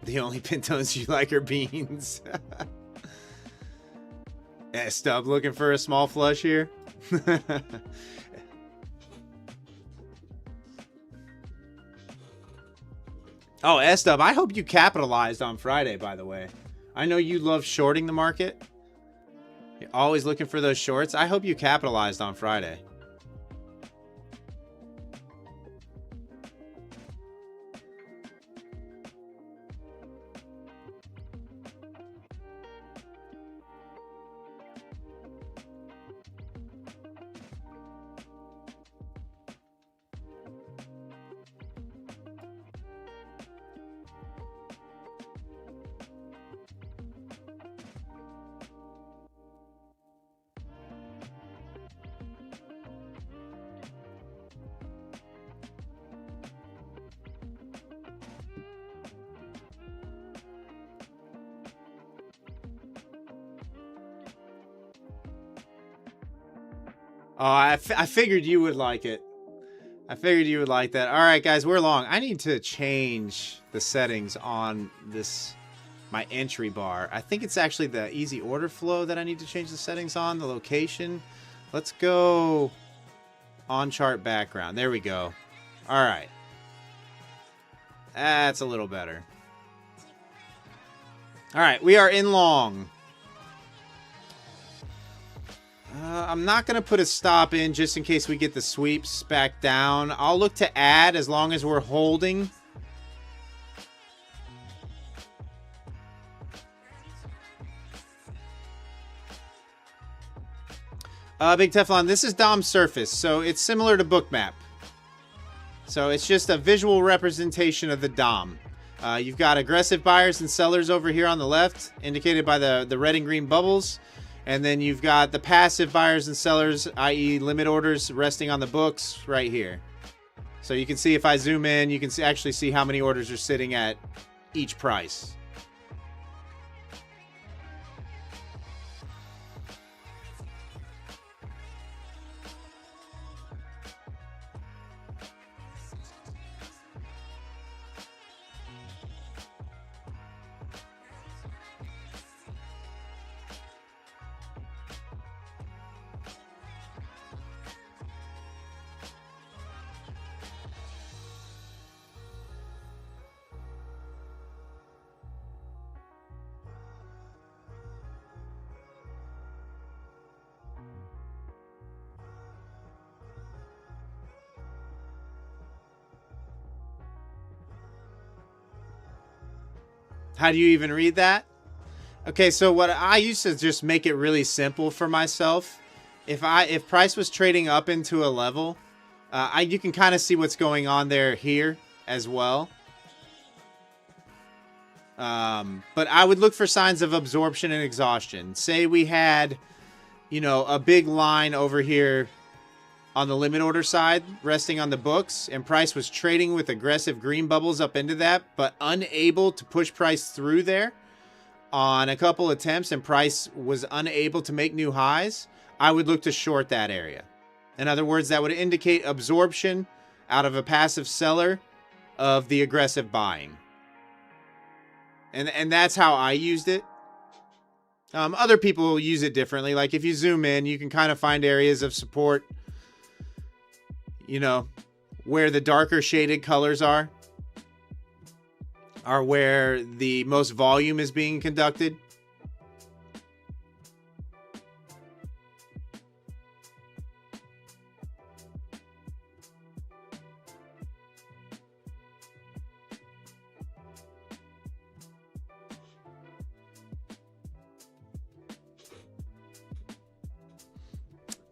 The only Pintos you like are beans. Yeah, Stub looking for a small flush here. Oh, S-Dub, I hope you capitalized on Friday, by the way. I know you love shorting the market. You're always looking for those shorts. I hope you capitalized on Friday. Oh, I figured you would like it. I figured you would like that. All right, guys, we're long. I need to change the settings on this, my entry bar. I think it's actually the easy order flow that I need to change the settings on, the location. Let's go on chart background. There we go. All right. That's a little better. All right, we are in long. I'm not going to put a stop in just in case we get the sweeps back down. I'll look to add as long as we're holding. Big Teflon, this is DOM surface, so it's similar to Bookmap. So it's just a visual representation of the DOM. You've got aggressive buyers and sellers over here on the left, indicated by the red and green bubbles. And then you've got the passive buyers and sellers, i.e. limit orders, resting on the books right here. So you can see if I zoom in, you can actually see how many orders are sitting at each price. How do you even read that? Okay, so what I used to just make it really simple for myself. If price was trading up into a level, you can kind of see what's going on there here as well. But I would look for signs of absorption and exhaustion. Say we had, you know, a big line over here on the limit order side, resting on the books, and price was trading with aggressive green bubbles up into that, but unable to push price through there. on a couple attempts and price was unable to make new highs, I would look to short that area. In other words, that would indicate absorption out of a passive seller of the aggressive buying. And that's how I used it. Other people use it differently. Like if you zoom in, you can kind of find areas of support, you know, where the darker shaded colors are where the most volume is being conducted.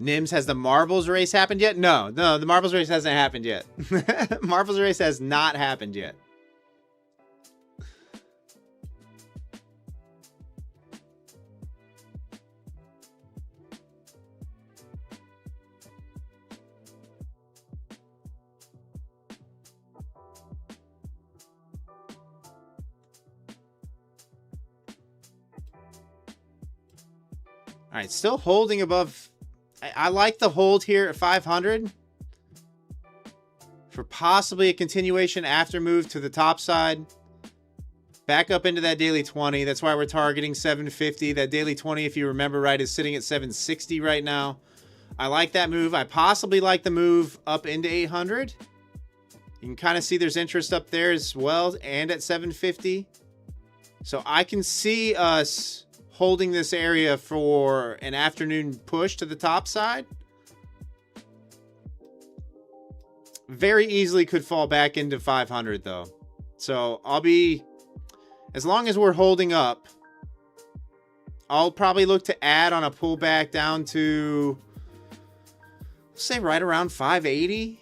Nims, has the marbles race happened yet? No, the marbles race hasn't happened yet. Marbles race has not happened yet. All right, still holding above. I like the hold here at 500 for possibly a continuation after move to the top side. Back up into that daily 20. That's why we're targeting 750. That daily 20, if you remember right, is sitting at 760 right now. I like that move. I possibly like the move up into 800. You can kind of see there's interest up there as well and at 750. So I can see us holding this area for an afternoon push to the top side. Very easily could fall back into 500 though. So I'll be, as long as we're holding up, I'll probably look to add on a pullback down to, say, right around 580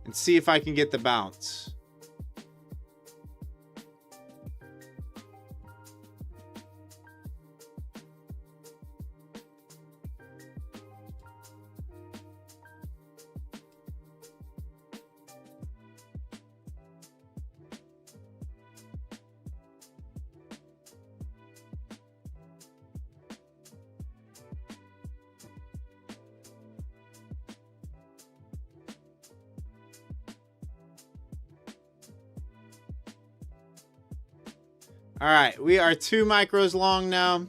and see if I can get the bounce. All right, we are 2 micros long now.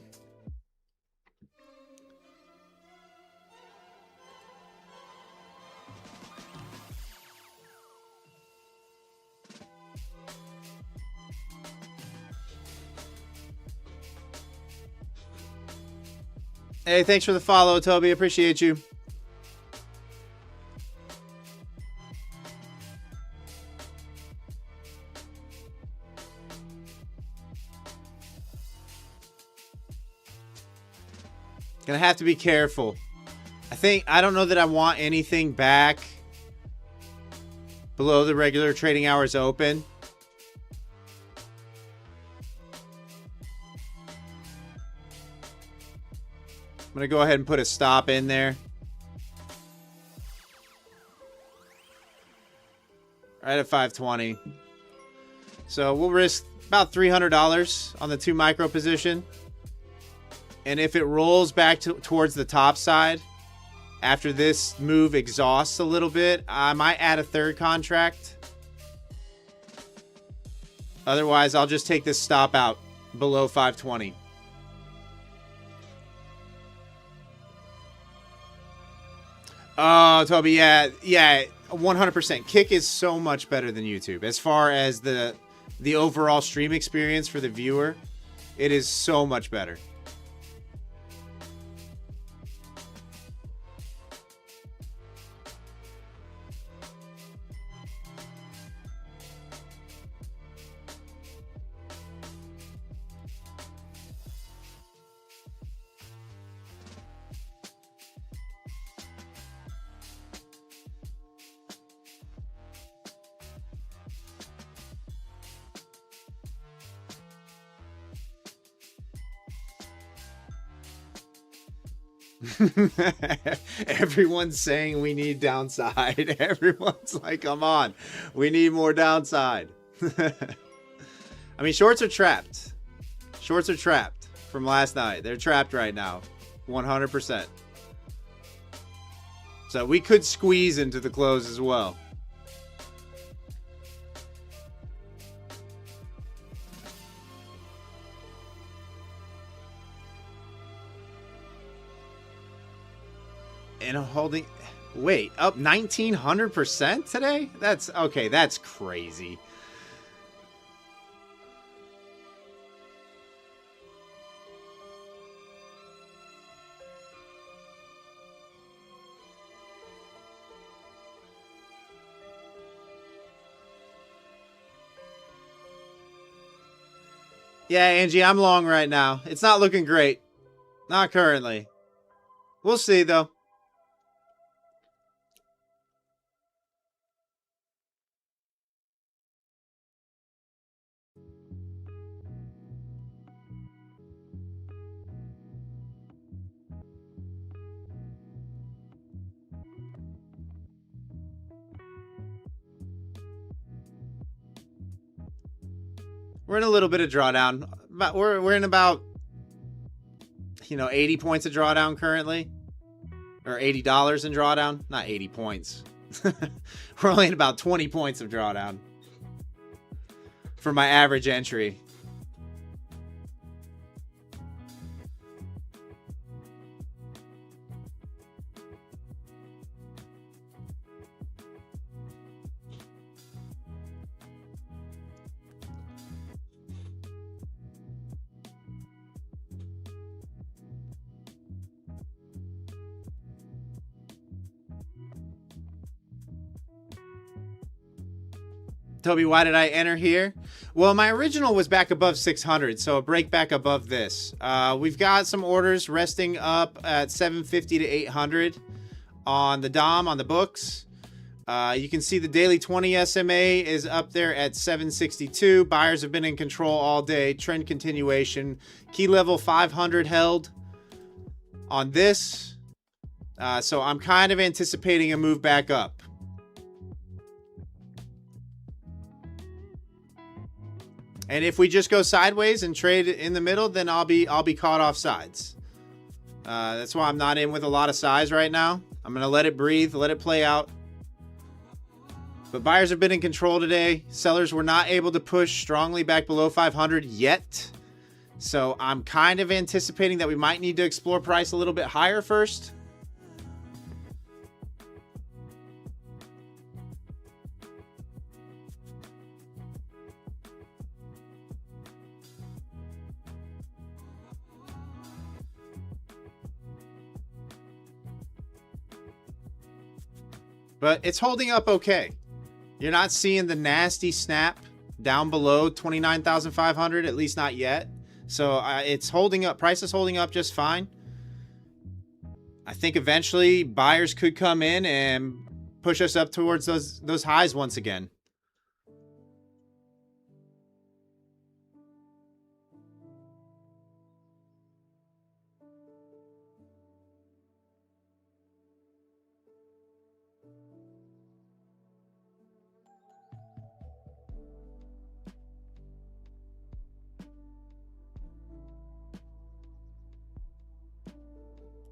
Hey, thanks for the follow, Toby. Appreciate you. Gonna have to be careful. I don't know that I want anything back below the regular trading hours open. I'm gonna go ahead and put a stop in there. Right at 520. So we'll risk about $300 on the 2 micro position. And if it rolls back towards the top side, after this move exhausts a little bit, I might add a 3rd contract. Otherwise, I'll just take this stop out below 520. Oh, Toby, yeah, 100%. Kick is so much better than YouTube. As far as the overall stream experience for the viewer, it is so much better. Everyone's saying we need downside. Everyone's like, come on, we need more downside. I mean, shorts are trapped. Shorts are trapped from last night. They're trapped right now. 100%. So we could squeeze into the close as well. And holding, wait, up 1900% today? That's okay. That's crazy. Yeah, Angie, I'm long right now. It's not looking great. Not currently. We'll see, though. We're in a little bit of drawdown. We're in about, 80 points of drawdown currently. Or $80 in drawdown. Not 80 points. We're only in about 20 points of drawdown for my average entry. Toby, why did I enter here? Well, my original was back above 600, so a break back above this. We've got some orders resting up at 750 to 800 on the DOM, on the books. You can see the daily 20 SMA is up there at 762. Buyers have been in control all day. Trend continuation. Key level 500 held on this. So I'm kind of anticipating a move back up. And if we just go sideways and trade in the middle, then I'll be caught off sides. That's why I'm not in with a lot of size right now. I'm going to let it breathe, let it play out. But buyers have been in control today. Sellers were not able to push strongly back below 500 yet. So I'm kind of anticipating that we might need to explore price a little bit higher first. But it's holding up okay. You're not seeing the nasty snap down below 29,500, at least not yet. So it's holding up. Price is holding up just fine. I think eventually buyers could come in and push us up towards those highs once again.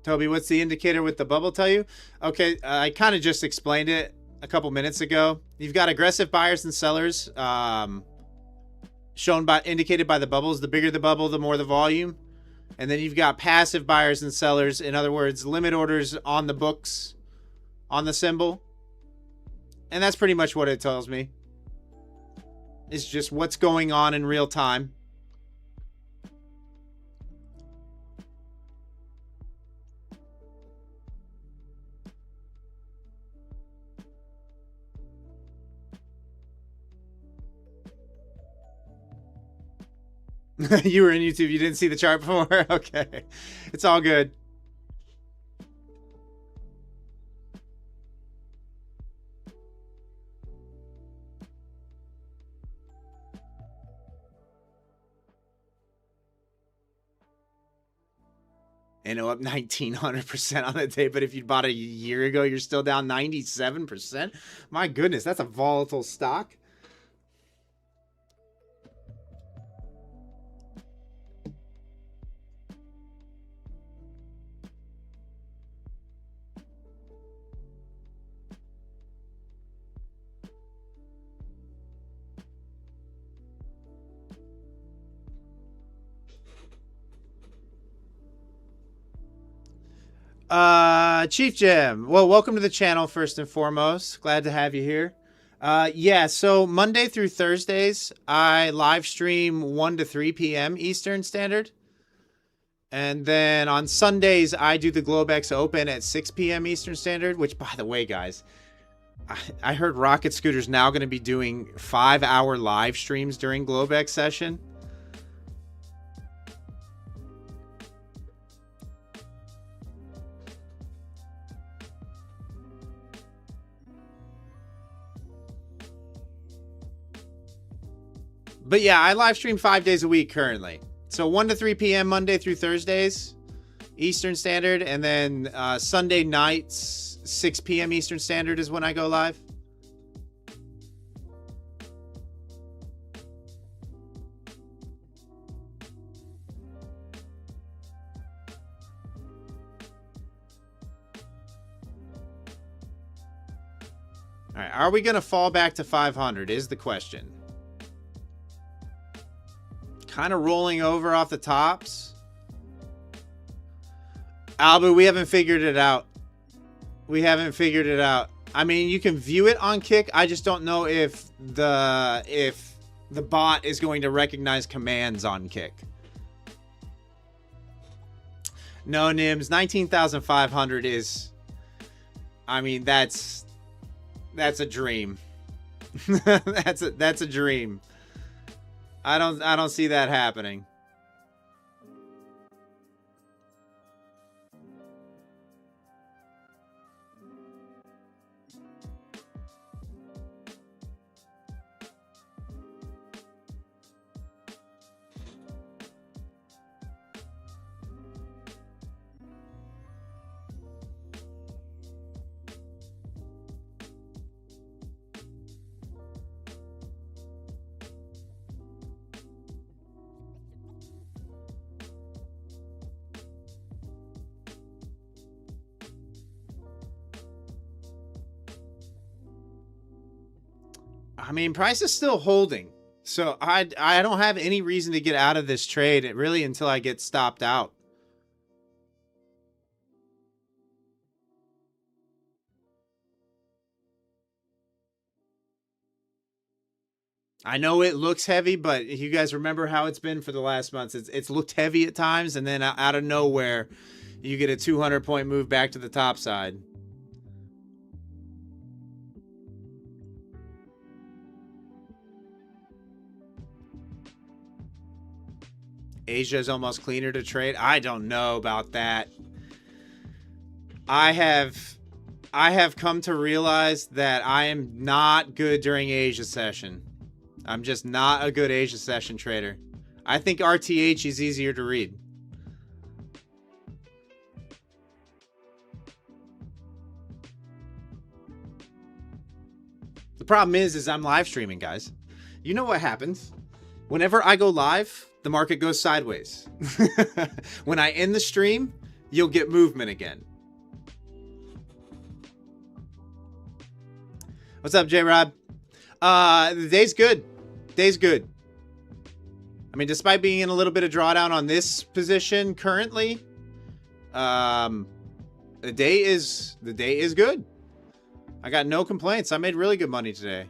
Toby, what's the indicator with the bubble tell you? Okay, I kind of just explained it a couple minutes ago. You've got aggressive buyers and sellers indicated by the bubbles. The bigger the bubble, the more the volume. And then you've got passive buyers and sellers. In other words, limit orders on the books, on the symbol. And that's pretty much what it tells me. It's just what's going on in real time. You were in YouTube. You didn't see the chart before? Okay. It's all good. And up 1,900% on the day, but if you bought a year ago, you're still down 97%. My goodness, that's a volatile stock. Chief Jim. Well, welcome to the channel first and foremost. Glad to have you here. Yeah, so Monday through Thursdays, I live stream 1 to 3 p.m. Eastern Standard. And then on Sundays, I do the Globex Open at 6 p.m. Eastern Standard, which, by the way, guys, I heard Rocket Scooter's now going to be doing 5-hour live streams during Globex session. But yeah, I live stream 5 days a week currently. So 1 to 3 p.m. Monday through Thursdays, Eastern Standard. And then Sunday nights, 6 p.m. Eastern Standard is when I go live. All right, are we going to fall back to 500 is the question. Kind of rolling over off the tops. Albu, we haven't figured it out. We haven't figured it out. I mean, you can view it on Kick. I just don't know if the bot is going to recognize commands on Kick. No, Nims, 19,500 is, I mean, that's a dream. that's a dream. I don't see that happening. I mean, price is still holding. So I don't have any reason to get out of this trade really until I get stopped out. I know it looks heavy, but you guys remember how it's been for the last months. It's looked heavy at times, and then out of nowhere, you get a 200-point move back to the top side. Asia is almost cleaner to trade. I don't know about that. I have come to realize that I am not good during Asia session. I'm just not a good Asia session trader. I think RTH is easier to read. The problem is I'm live streaming, guys. You know what happens? Whenever I go live, the market goes sideways. When I end the stream, you'll get movement again. What's up, J-Rob? The day's good. Day's good. I mean, despite being in a little bit of drawdown on this position currently, the day is good. I got no complaints. I made really good money today.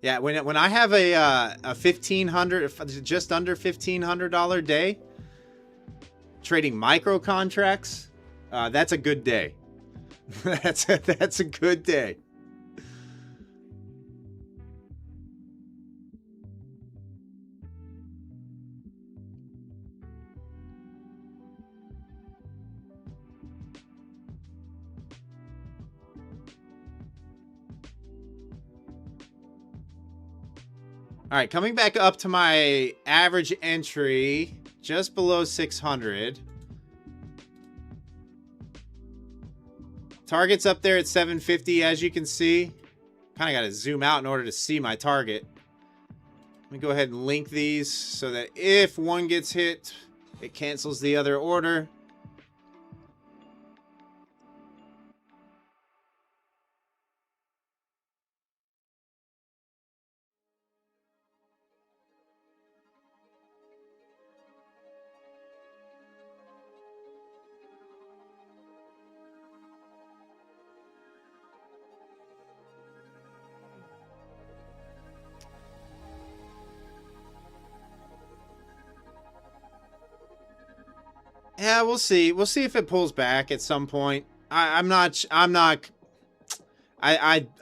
Yeah, when I have a $1,500, just under $1,500 day, trading micro contracts, that's a good day. that's a good day. All right, coming back up to my average entry, just below 600. Target's up there at 750, as you can see. Kind of got to zoom out in order to see my target. Let me go ahead and link these so that if one gets hit, It cancels the other order. Yeah, we'll see. We'll see if it pulls back at some point. I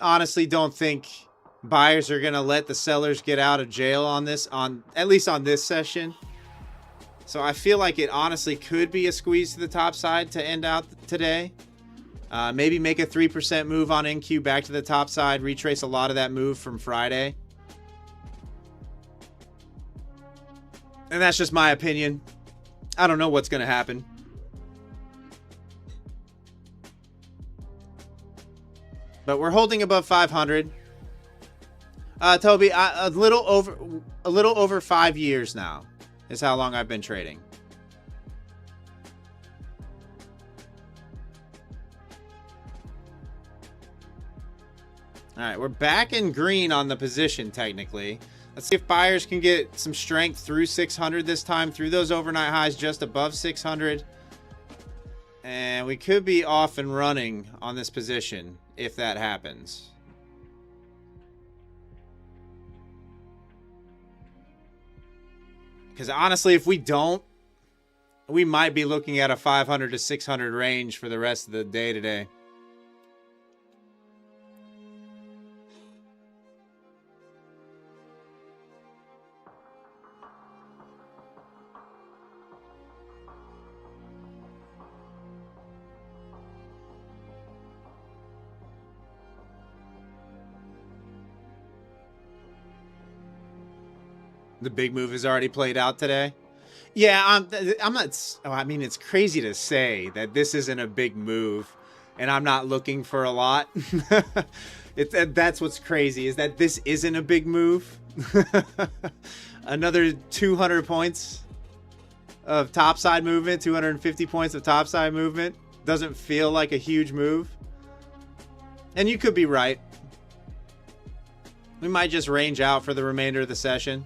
honestly don't think buyers are going to let the sellers get out of jail on this, at least on this session. So I feel like it honestly could be a squeeze to the top side to end out today. Maybe make a 3% move on NQ back to the top side, retrace a lot of that move from Friday. And that's just my opinion. I don't know what's going to happen. But we're holding above 500. Toby, a little over 5 years now is how long I've been trading. All right, we're back in green on the position technically. Let's see if buyers can get some strength through 600 this time, through those overnight highs just above 600. And we could be off and running on this position if that happens. Because honestly, if we don't, we might be looking at a 500 to 600 range for the rest of the day today. The big move is already played out today. Yeah, I'm not. I mean, it's crazy to say that this isn't a big move, and I'm not looking for a lot. That's what's crazy, is that this isn't a big move. Another 200 points of topside movement, 250 points of topside movement doesn't feel like a huge move. And you could be right. We might just range out for the remainder of the session.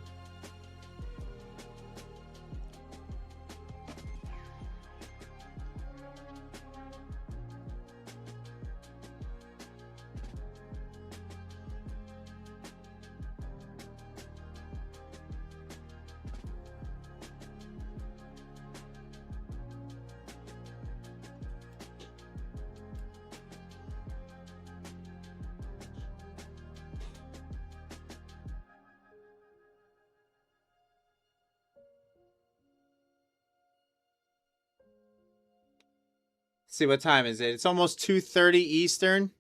See, what time is it? It's almost 2:30 Eastern.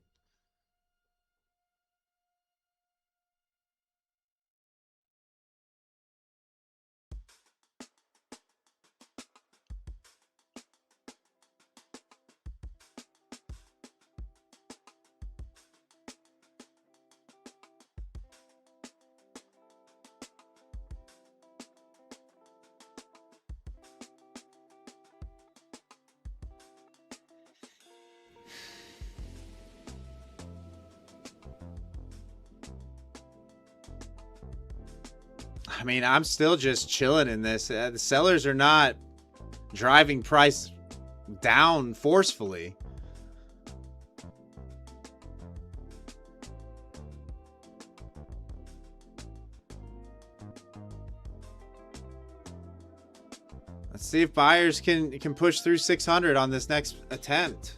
I mean, I'm still just chilling in this. The sellers are not driving price down forcefully. Let's see if buyers can push through 600 on this next attempt.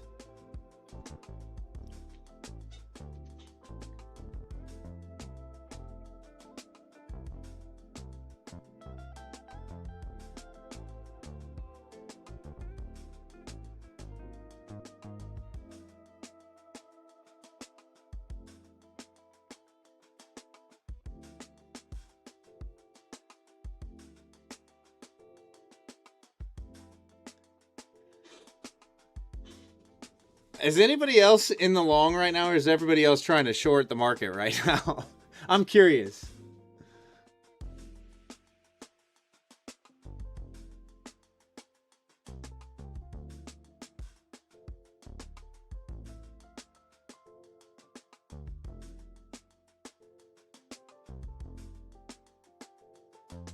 Is anybody else in the long right now, or is everybody else trying to short the market right now? I'm curious.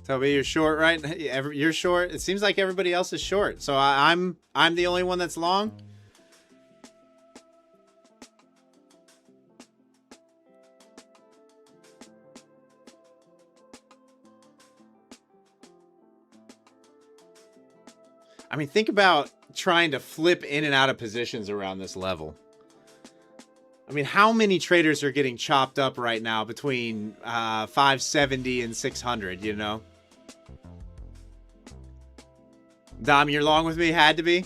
Toby, you're short, right? You're short. It seems like everybody else is short. So I'm the only one that's long. I mean, think about trying to flip in and out of positions around this level. I mean, how many traders are getting chopped up right now between 570 and 600, you know? Dom, you're long with me? Had to be?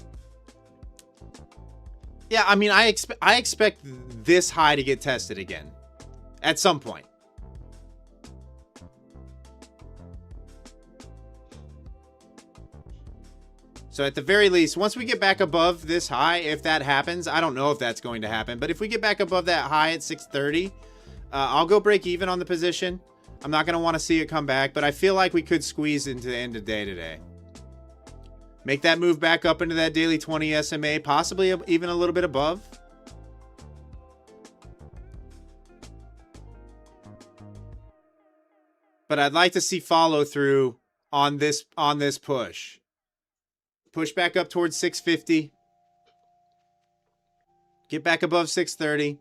Yeah, I mean, I expect this high to get tested again at some point. So at the very least, once we get back above this high, if that happens, I don't know if that's going to happen, but if we get back above that high at 630, I'll go break even on the position. I'm not going to want to see it come back, but I feel like we could squeeze into the end of day today. Make that move back up into that daily 20 SMA, possibly even a little bit above. But I'd like to see follow through on this push. Push back up towards 650. Get back above 630.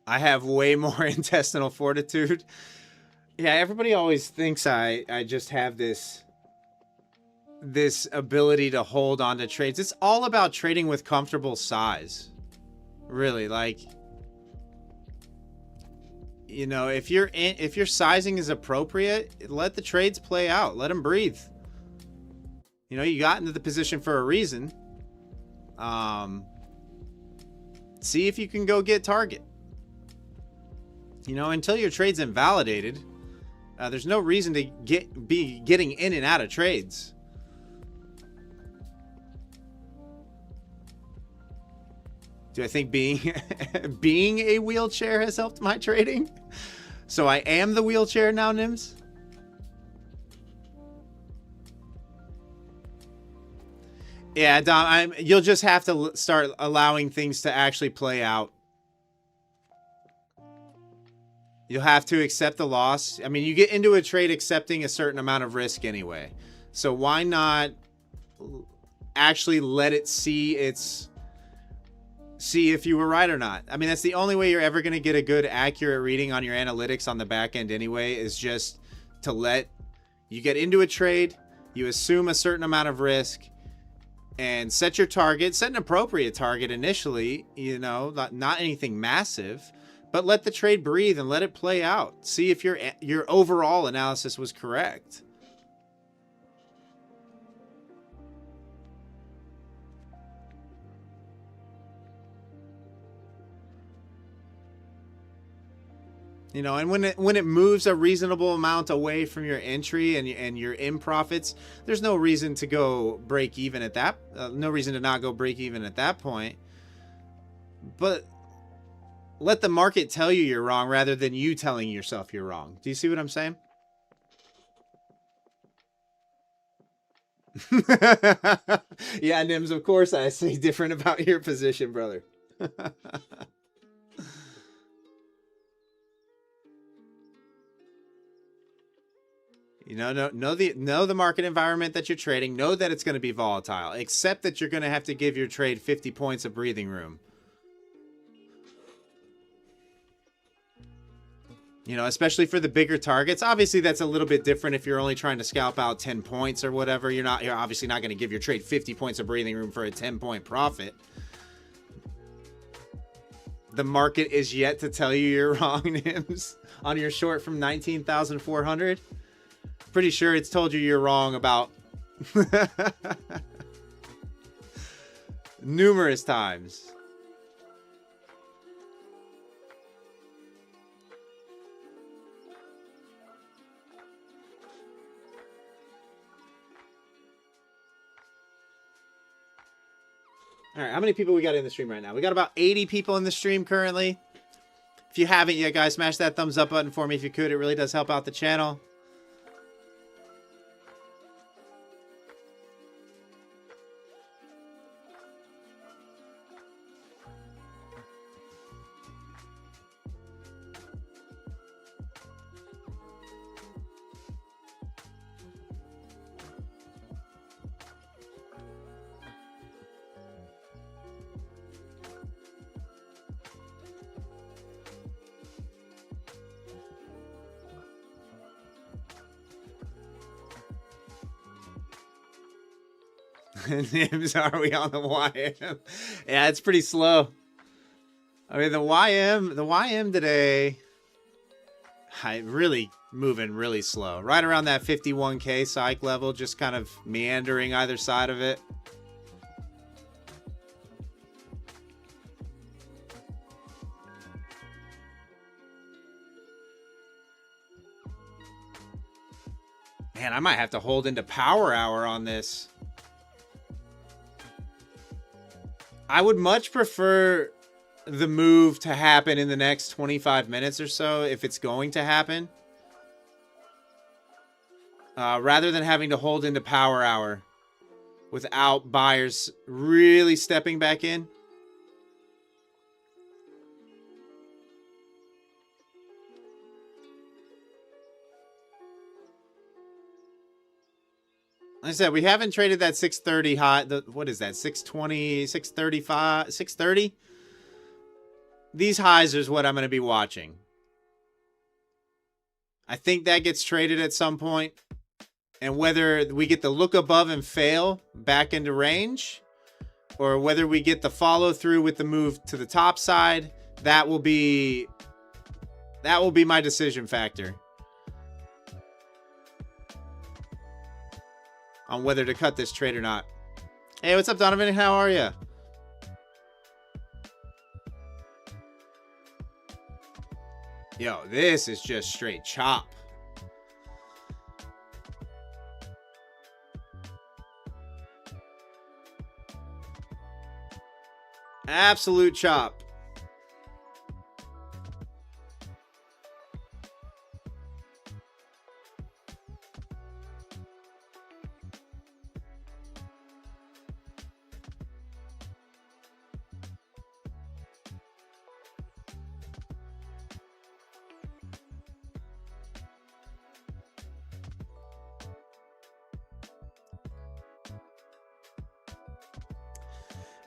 I have way more intestinal fortitude. Yeah, everybody always thinks I just have this ability to hold on to trades. It's all about trading with comfortable size. Really, like, you know, if your sizing is appropriate, let the trades play out. Let them breathe. You know, you got into the position for a reason. See if you can go get target. You know, until your trade's invalidated, there's no reason to be getting in and out of trades. Do I think being a wheelchair has helped my trading? So I am the wheelchair now, Nims? Yeah, Dom, you'll just have to start allowing things to actually play out. You'll have to accept the loss. I mean, you get into a trade accepting a certain amount of risk anyway. So why not actually let it see if you were right or not? I mean, that's the only way you're ever going to get a good, accurate reading on your analytics on the back end anyway, is just to let you get into a trade, you assume a certain amount of risk, and set your target, set an appropriate target initially, you know, not anything massive. But let the trade breathe and let it play out. See if your overall analysis was correct. You know, and when it moves a reasonable amount away from your entry and you're in profits, there's no reason to go break even at that. No reason to not go break even at that point. But let the market tell you you're wrong rather than you telling yourself you're wrong. Do you see what I'm saying? Yeah, Nims, of course I say different about your position, brother. You know, know the market environment that you're trading. Know that it's going to be volatile. Accept that you're going to have to give your trade 50 points of breathing room. You know, especially for the bigger targets. Obviously, that's a little bit different if you're only trying to scalp out 10 points or whatever. You're obviously not going to give your trade 50 points of breathing room for a 10-point profit. The market is yet to tell you you're wrong, Nims, on your short from 19,400. Pretty sure it's told you you're wrong about numerous times. All right, how many people we got in the stream right now? We got about 80 people in the stream currently. If you haven't yet, guys, smash that thumbs up button for me if you could. It really does help out the channel. Nims, are we on the YM? Yeah, it's pretty slow. I mean, the YM today, really moving really slow. Right around that 51K psych level, just kind of meandering either side of it. Man, I might have to hold into power hour on this. I would much prefer the move to happen in the next 25 minutes or so, if it's going to happen, rather than having to hold into power hour without buyers really stepping back in. Like I said, we haven't traded that 630 high. What is that? 620, 635, 630? These highs is what I'm going to be watching. I think that gets traded at some point. And whether we get the look above and fail back into range, or whether we get the follow through with the move to the top side, that will be my decision factor on whether to cut this trade or not. Hey, what's up, Donovan? How are you? Yo, this is just straight chop. Absolute chop.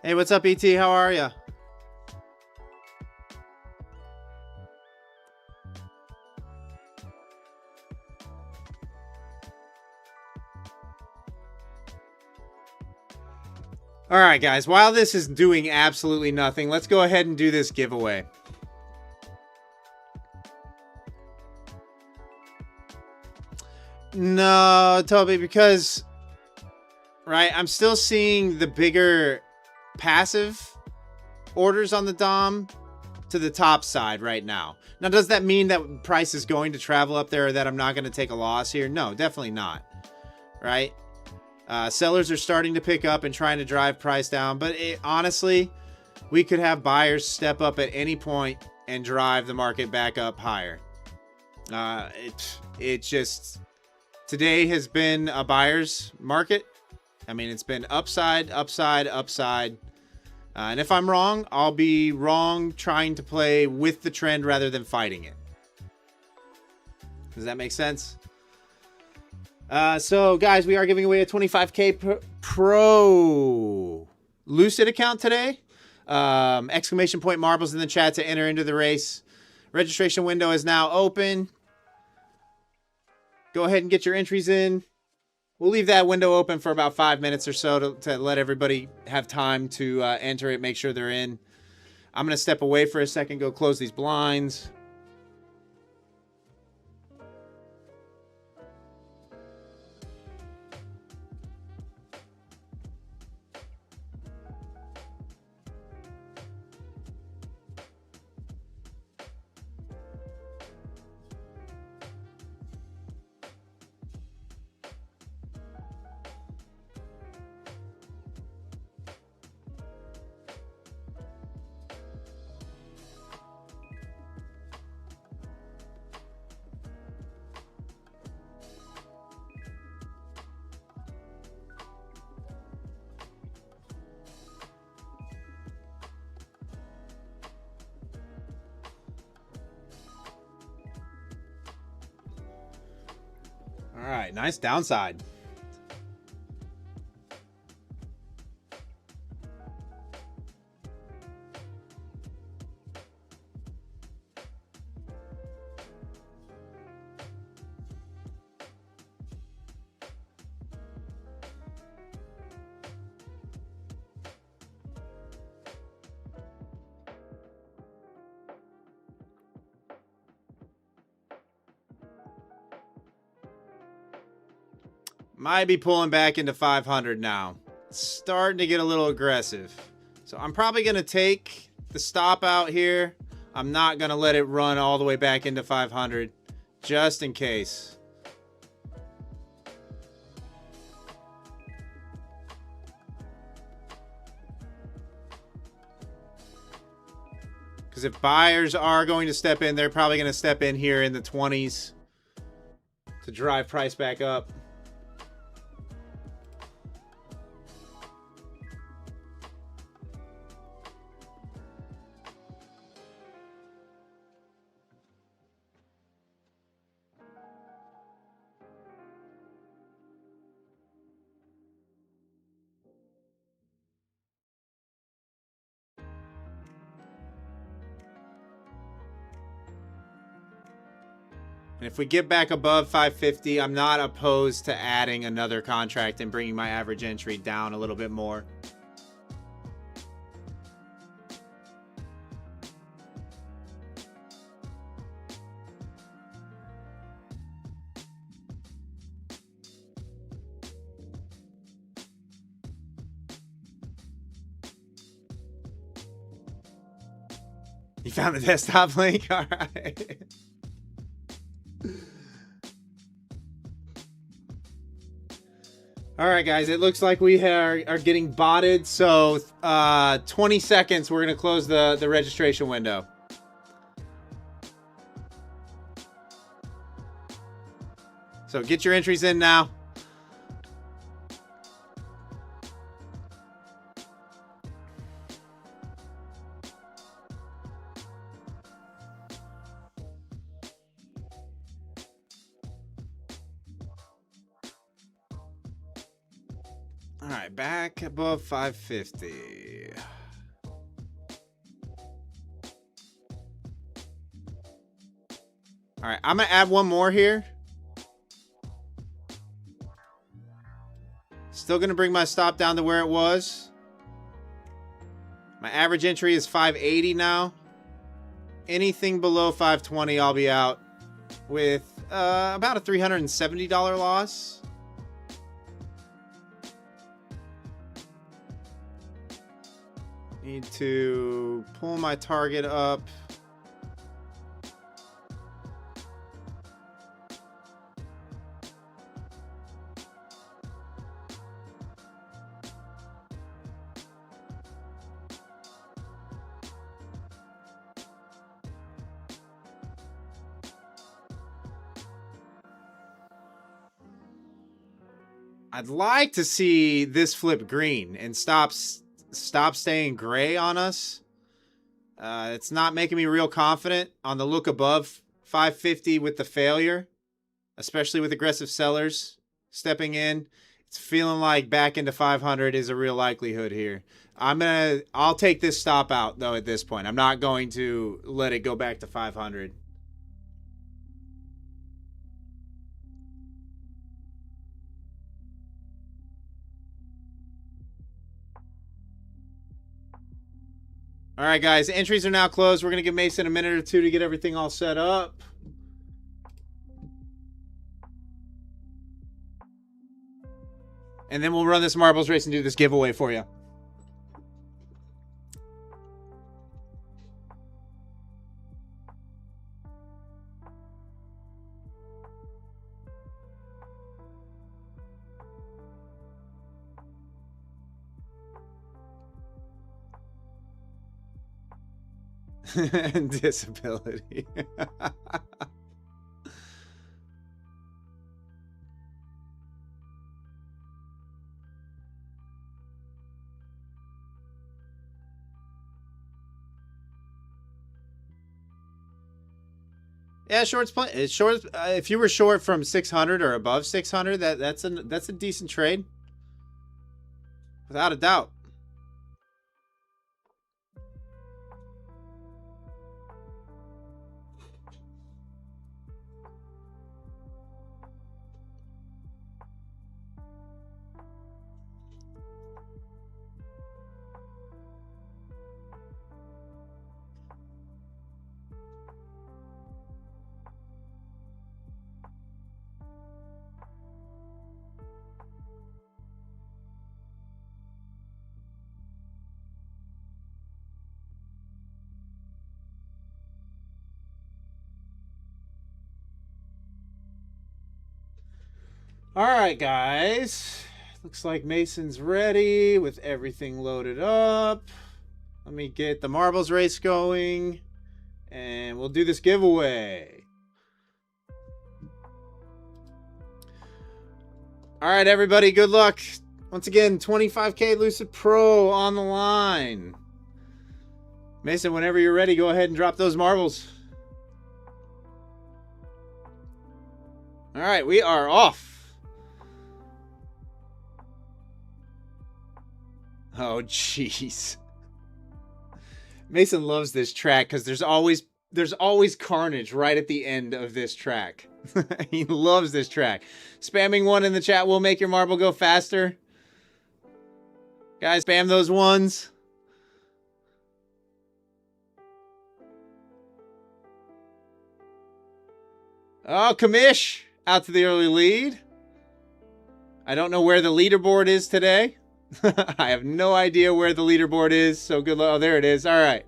Hey, what's up, ET? How are you? All right, guys, while this is doing absolutely nothing, let's go ahead and do this giveaway. No, Toby, because, right, I'm still seeing the bigger passive orders on the DOM to the top side right now. Now, does that mean that price is going to travel up there, or that I'm not going to take a loss here? No, definitely not. Right? Sellers are starting to pick up and trying to drive price down, but honestly, we could have buyers step up at any point and drive the market back up higher. It just, today has been a buyer's market. I mean, it's been upside, upside, upside. And if I'm wrong, I'll be wrong trying to play with the trend rather than fighting it. Does that make sense? So, guys, we are giving away a 25K Pro Lucid account today. Exclamation point marbles in the chat to enter into the race. Registration window is now open. Go ahead and get your entries in. We'll leave that window open for about 5 minutes or so to let everybody have time to enter it, make sure they're in. I'm going to step away for a second, go close these blinds. All right, nice downside. Might be pulling back into 500 now. It's starting to get a little aggressive. So I'm probably going to take the stop out here. I'm not going to let it run all the way back into 500 just in case. Because if buyers are going to step in, they're probably going to step in here in the 20s to drive price back up. And if we get back above 550, I'm not opposed to adding another contract and bringing my average entry down a little bit more. You found the desktop link? All right. All right, guys, it looks like we are getting botted. So 20 seconds, we're going to close the registration window. So get your entries in now. All right, back above 550. All right, I'm going to add one more here. Still going to bring my stop down to where it was. My average entry is 580 now. Anything below 520, I'll be out with about a $370 loss. Need to pull my target up. I'd like to see this flip green and stop staying gray on us. It's not making me real confident on the look above 550 with the failure, especially with aggressive sellers stepping in. It's feeling like back into 500 is a real likelihood here. I'll take this stop out though at this point. I'm not going to let it go back to 500. All right, guys, entries are now closed. We're going to give Mason a minute or two to get everything all set up. And then we'll run this marbles race and do this giveaway for you. Disability. Yeah, short's plenty. Short. If you were short from 600 or above 600, that's a decent trade, without a doubt. All right, guys. Looks like Mason's ready with everything loaded up. Let me get the marbles race going, and we'll do this giveaway. All right, everybody, good luck. Once again, 25K Lucid Pro on the line. Mason, whenever you're ready, go ahead and drop those marbles. All right, we are off. Oh, jeez. Mason loves this track because there's always carnage right at the end of this track. He loves this track. Spamming one in the chat will make your marble go faster. Guys, spam those ones. Oh, Kamish out to the early lead. I don't know where the leaderboard is today. I have no idea where the leaderboard is, so good luck. Oh, there it is. All right.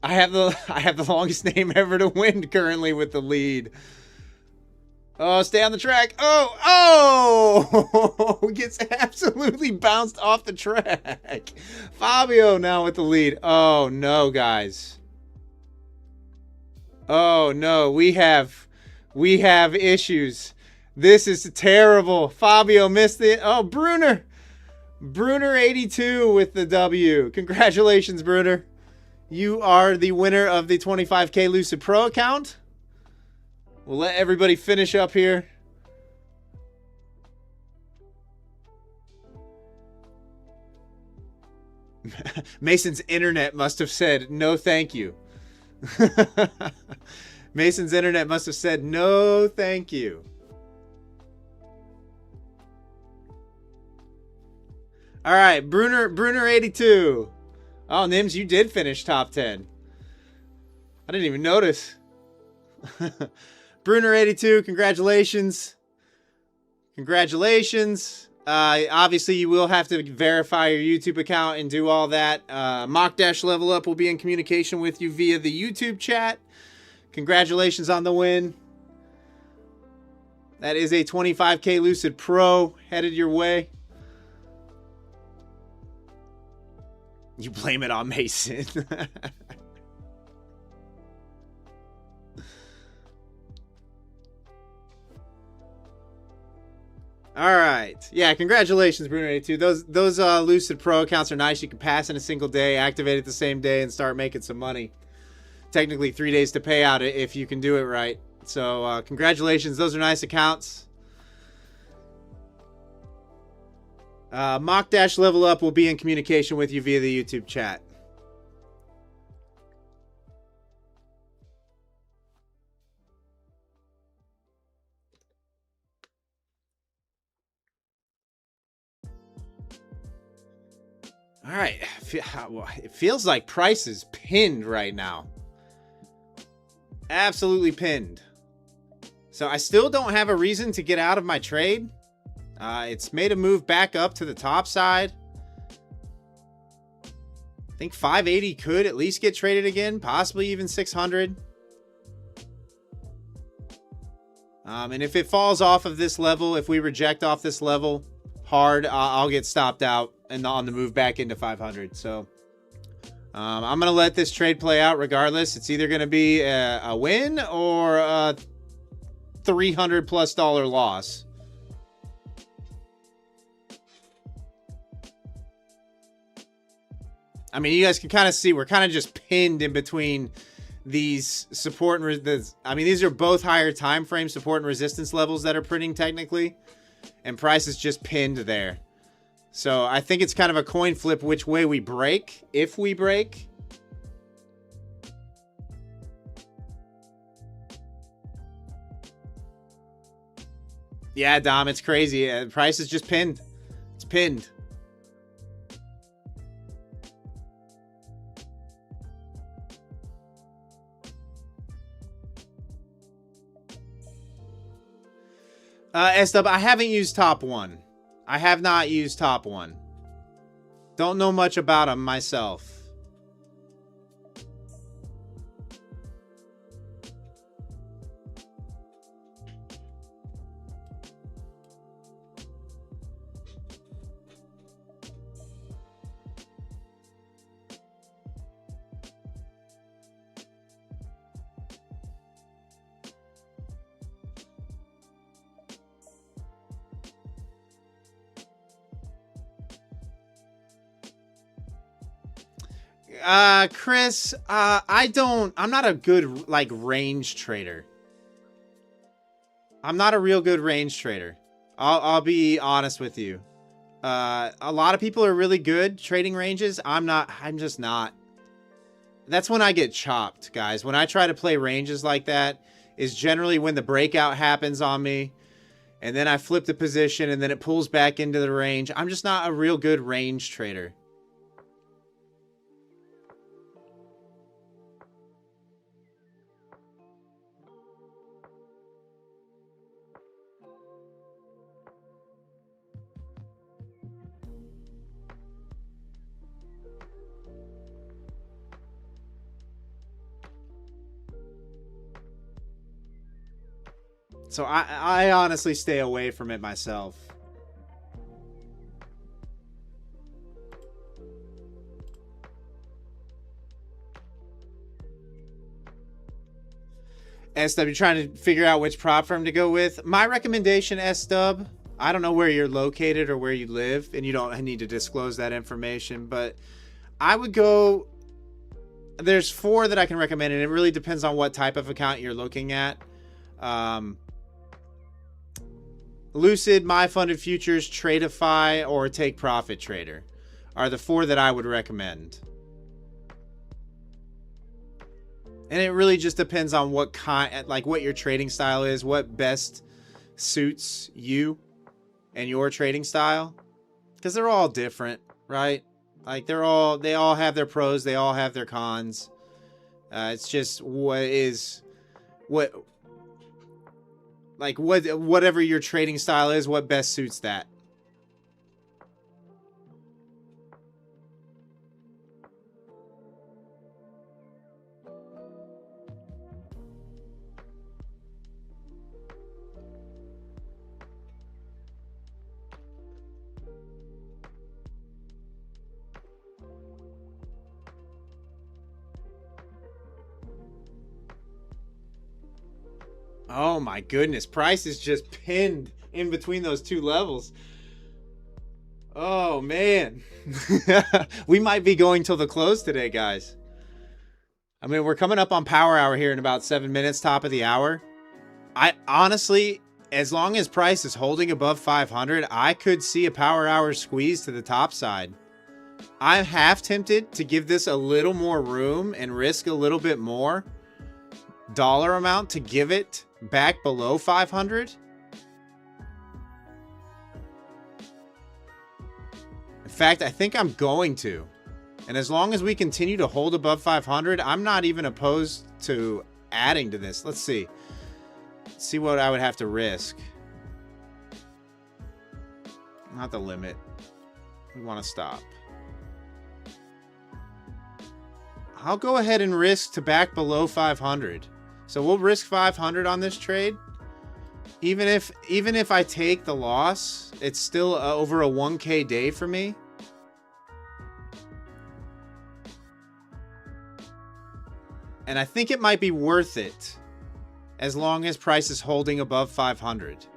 I have the longest name ever to win currently with the lead. Oh, stay on the track. Oh, gets absolutely bounced off the track. Fabio now with the lead. Oh no, guys. Oh no, we have issues. This is terrible. Fabio missed it. Oh, Bruner 82 with the W. Congratulations, Bruner. You are the winner of the 25K Lucid Pro account. We'll let everybody finish up here. Mason's internet must have said no thank you. Mason's internet must have said no thank you. All right, Bruner 82. Oh, Nims, you did finish top 10. I didn't even notice. Bruner 82, congratulations. Congratulations. Obviously, you will have to verify your YouTube account and do all that. Mock Dash Level Up will be in communication with you via the YouTube chat. Congratulations on the win. That is a 25K Lucid Pro headed your way. You blame it on Mason. All right. Yeah, congratulations, Bruno82. Those Lucid Pro accounts are nice. You can pass in a single day, activate it the same day, and start making some money. Technically 3 days to pay out if you can do it right. So congratulations. Those are nice accounts. Mock Dash Level Up will be in communication with you via the YouTube chat. All right. It feels like price is pinned right now. Absolutely pinned. So I still don't have a reason to get out of my trade. It's made a move back up to the top side. I think 580 could at least get traded again, possibly even 600. And if it falls off of this level, if we reject off this level hard, I'll get stopped out and on the move back into 500. So I'm going to let this trade play out regardless. It's either going to be a win or a $300+ loss. I mean, you guys can kind of see we're kind of just pinned in between these support and I mean, these are both higher time frame support and resistance levels that are printing technically, and price is just pinned there. So I think it's kind of a coin flip which way we break, if we break. Yeah, Dom, it's crazy. Price is just pinned. It's pinned. SW, I haven't used top one. I have not used top one. Don't know much about them myself. Chris, I'm not a good, like, range trader. I'm not a real good range trader. I'll be honest with you. A lot of people are really good trading ranges. I'm just not. That's when I get chopped, guys. When I try to play ranges like that is generally when the breakout happens on me, and then I flip the position, and then it pulls back into the range. I'm just not a real good range trader. So I honestly stay away from it myself. SW, trying to figure out which prop firm to go with. My recommendation, SW, I don't know where you're located or where you live, and you don't need to disclose that information, but I would go... There's 4 that I can recommend, and it really depends on what type of account you're looking at. Lucid, My Funded Futures, Tradeify, or Take Profit Trader are the 4 that I would recommend. And it really just depends on what kind, like what your trading style is, what best suits you and your trading style. Because they're all different, right? Like they all have their pros, they all have their cons. It's just whatever your trading style is, what best suits that. Oh my goodness, price is just pinned in between those 2 levels. Oh man. We might be going till the close today, guys. I mean, we're coming up on power hour here in about 7 minutes, top of the hour. I honestly, as long as price is holding above 500, I could see a power hour squeeze to the top side. I'm half tempted to give this a little more room and risk a little bit more dollar amount to give it back below 500. In fact, I think I'm going to. And as long as we continue to hold above 500, I'm not even opposed to adding to this. Let's see. Let's see what I would have to risk. Not the limit. We want to stop. I'll go ahead and risk to back below 500. So we'll risk 500 on this trade. Even if I take the loss, it's still over a 1K day for me. And I think it might be worth it as long as price is holding above 500.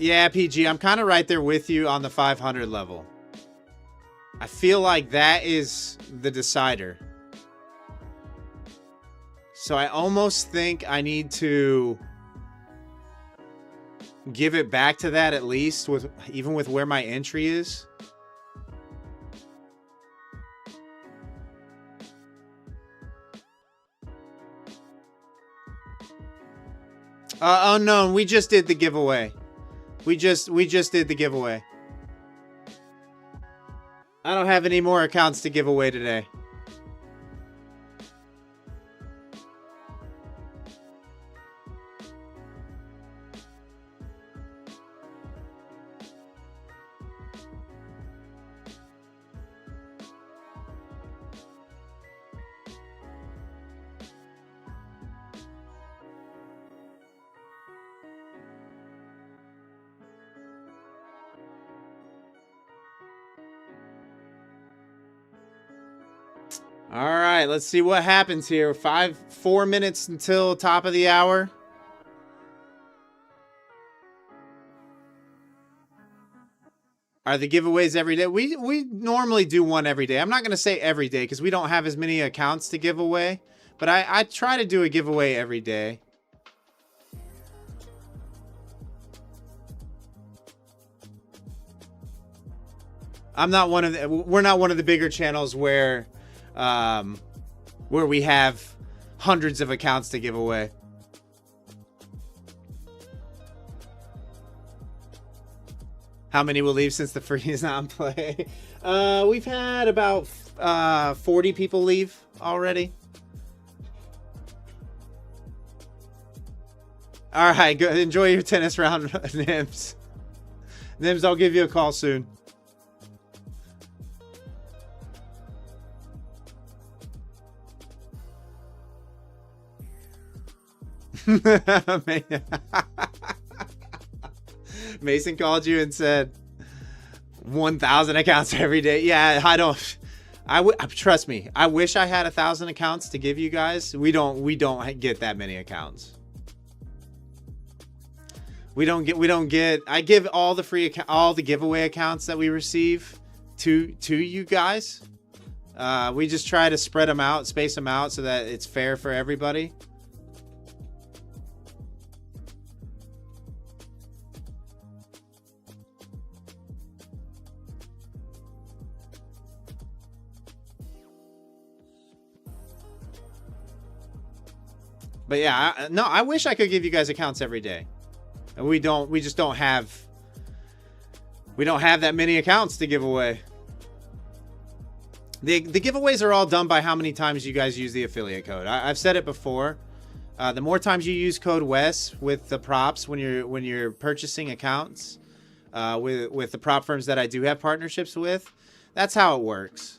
Yeah, PG, I'm kind of right there with you on the 500 level. I feel like that is the decider. So I almost think I need to give it back to that, at least with even with where my entry is. Unknown, we just did the giveaway. We just did the giveaway. I don't have any more accounts to give away today. All right, let's see what happens here. 4 minutes until top of the hour. Are the giveaways every day? We normally do one every day. I'm not going to say every day because we don't have as many accounts to give away. But I try to do a giveaway every day. I'm not one of the, we're not one of the bigger channels where we have hundreds of accounts to give away. How many will leave since the free is not in play? We've had about 40 people leave already. All right, good. Enjoy your tennis round, Nims. Nims, I'll give you a call soon. Mason called you and said 1,000 accounts every day. Yeah, I don't. Trust me. I wish I had 1,000 accounts to give you guys. We don't get that many accounts. We don't get. I give all the all the giveaway accounts that we receive to you guys. We just try to spread them out, space them out, so that it's fair for everybody. But yeah, no, I wish I could give you guys accounts every day. And we just don't have that many accounts to give away. The giveaways are all done by how many times you guys use the affiliate code. I've said it before. The more times you use code WES with the props when you're purchasing accounts with the prop firms that I do have partnerships with, that's how it works.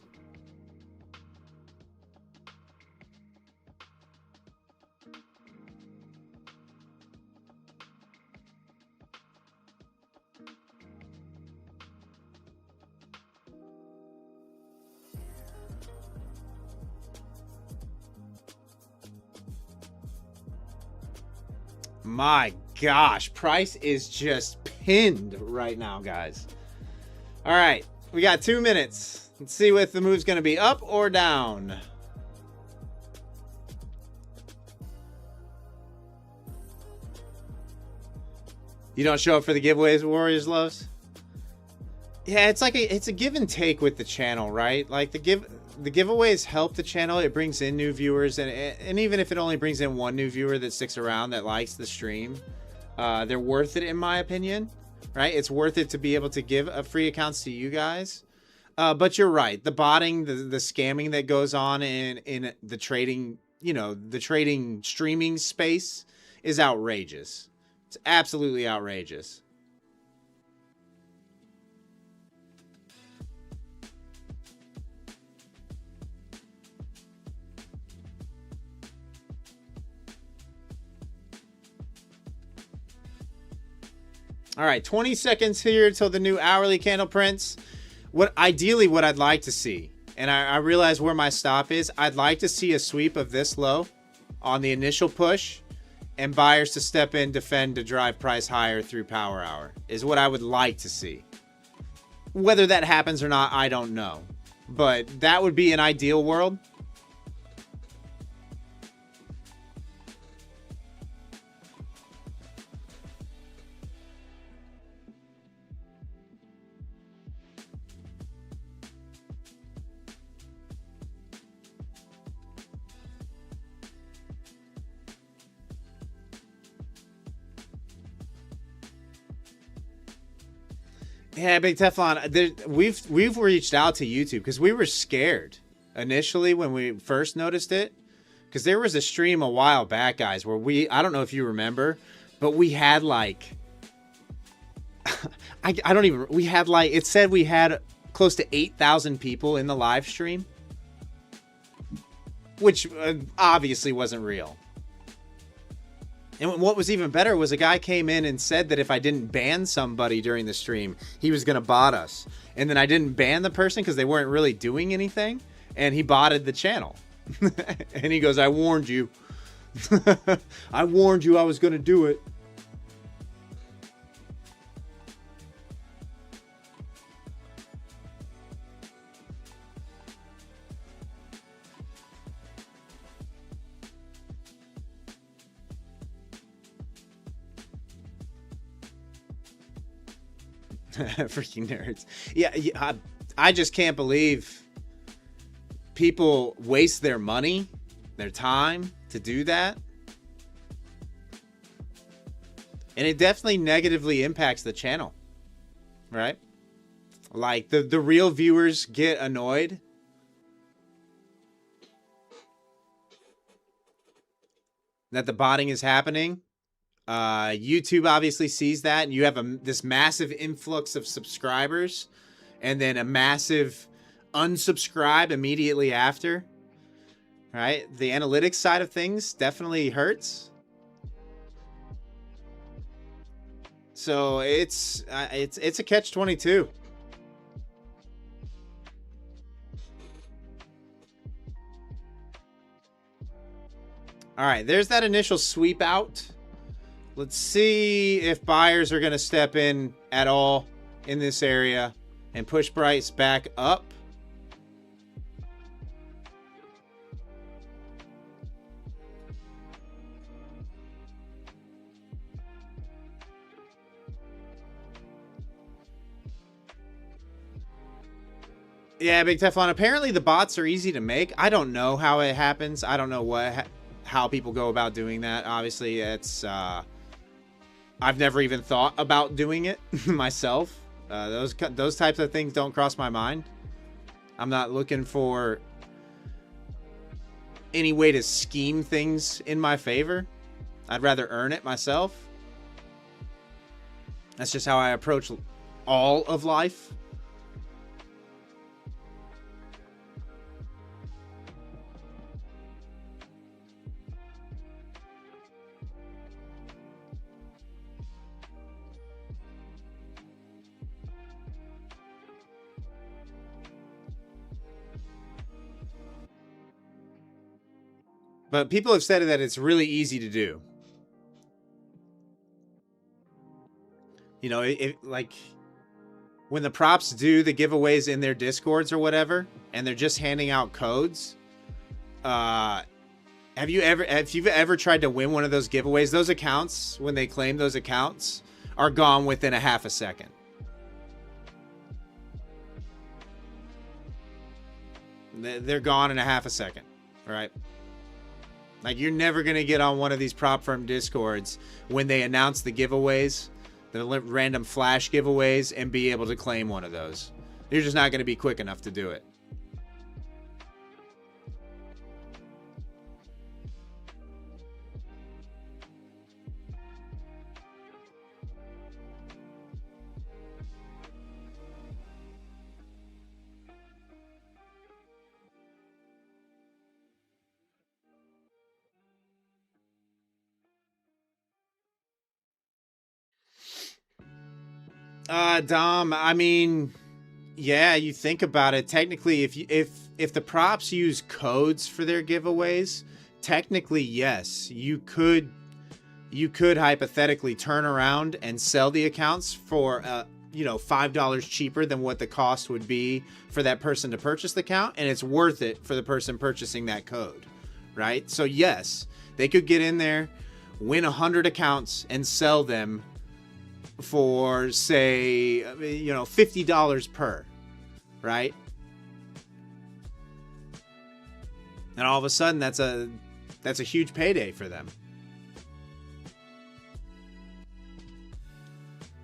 My gosh, price is just pinned right now, guys. All right, we got 2 minutes. Let's see what the move's going to be, up or down. You don't show up for the giveaways, Warriors loves? Yeah, it's like it's a give and take with the channel, right? Like the giveaways help the channel. It brings in new viewers, and even if it only brings in one new viewer that sticks around that likes the stream, they're worth it in my opinion, right? It's worth it to be able to give free accounts to you guys. But you're right, the botting, the scamming that goes on in the trading, the trading streaming space is outrageous. It's absolutely outrageous. All right, 20 seconds here till the new hourly candle prints. Ideally what I'd like to see, and I realize where my stop is, I'd like to see a sweep of this low on the initial push, and buyers to step in, defend to drive price higher through power hour is what I would like to see. Whether that happens or not, I don't know. But that would be an ideal world. Yeah, Big Teflon, we've reached out to YouTube because we were scared initially when we first noticed it. Because there was a stream a while back, guys, where I don't know if you remember, but we had like, we had like, it said we had close to 8,000 people in the live stream, which obviously wasn't real. And what was even better was a guy came in and said that if I didn't ban somebody during the stream, he was going to bot us. And then I didn't ban the person because they weren't really doing anything. And he botted the channel. And he goes, I warned you. I warned you I was going to do it. Freaking nerds. Yeah, I just can't believe people waste their money, their time to do that. And it definitely negatively impacts the channel, right? Like the real viewers get annoyed. That the botting is happening. YouTube obviously sees that, and you have this massive influx of subscribers and then a massive unsubscribe immediately after, right? The analytics side of things definitely hurts. So it's a catch-22. All right, there's that initial sweep out. Let's see if buyers are going to step in at all in this area and push price back up. Yeah, Big Teflon, apparently the bots are easy to make. I don't know how it happens. I don't know how people go about doing that. Obviously, it's I've never even thought about doing it myself. Those types of things don't cross my mind. I'm not looking for any way to scheme things in my favor. I'd rather earn it myself. That's just how I approach all of life. But people have said that it's really easy to do. You know, like when the props do the giveaways in their Discords or whatever, and they're just handing out codes. If you've ever tried to win one of those giveaways, those accounts, when they claim those accounts, are gone within a half a second. They're gone in a half a second, right? Like, you're never going to get on one of these prop firm Discords when they announce the giveaways, the random flash giveaways, and be able to claim one of those. You're just not going to be quick enough to do it. Dom, I mean, yeah, you think about it. Technically, if the props use codes for their giveaways, technically, yes, you could you could hypothetically turn around and sell the accounts for, you know, $5 cheaper than what the cost would be for that person to purchase the account. And it's worth it for the person purchasing that code, right? So yes, they could get in there, win 100 accounts and sell them for, say, you know, $50 per, right? And all of a sudden that's a huge payday for them.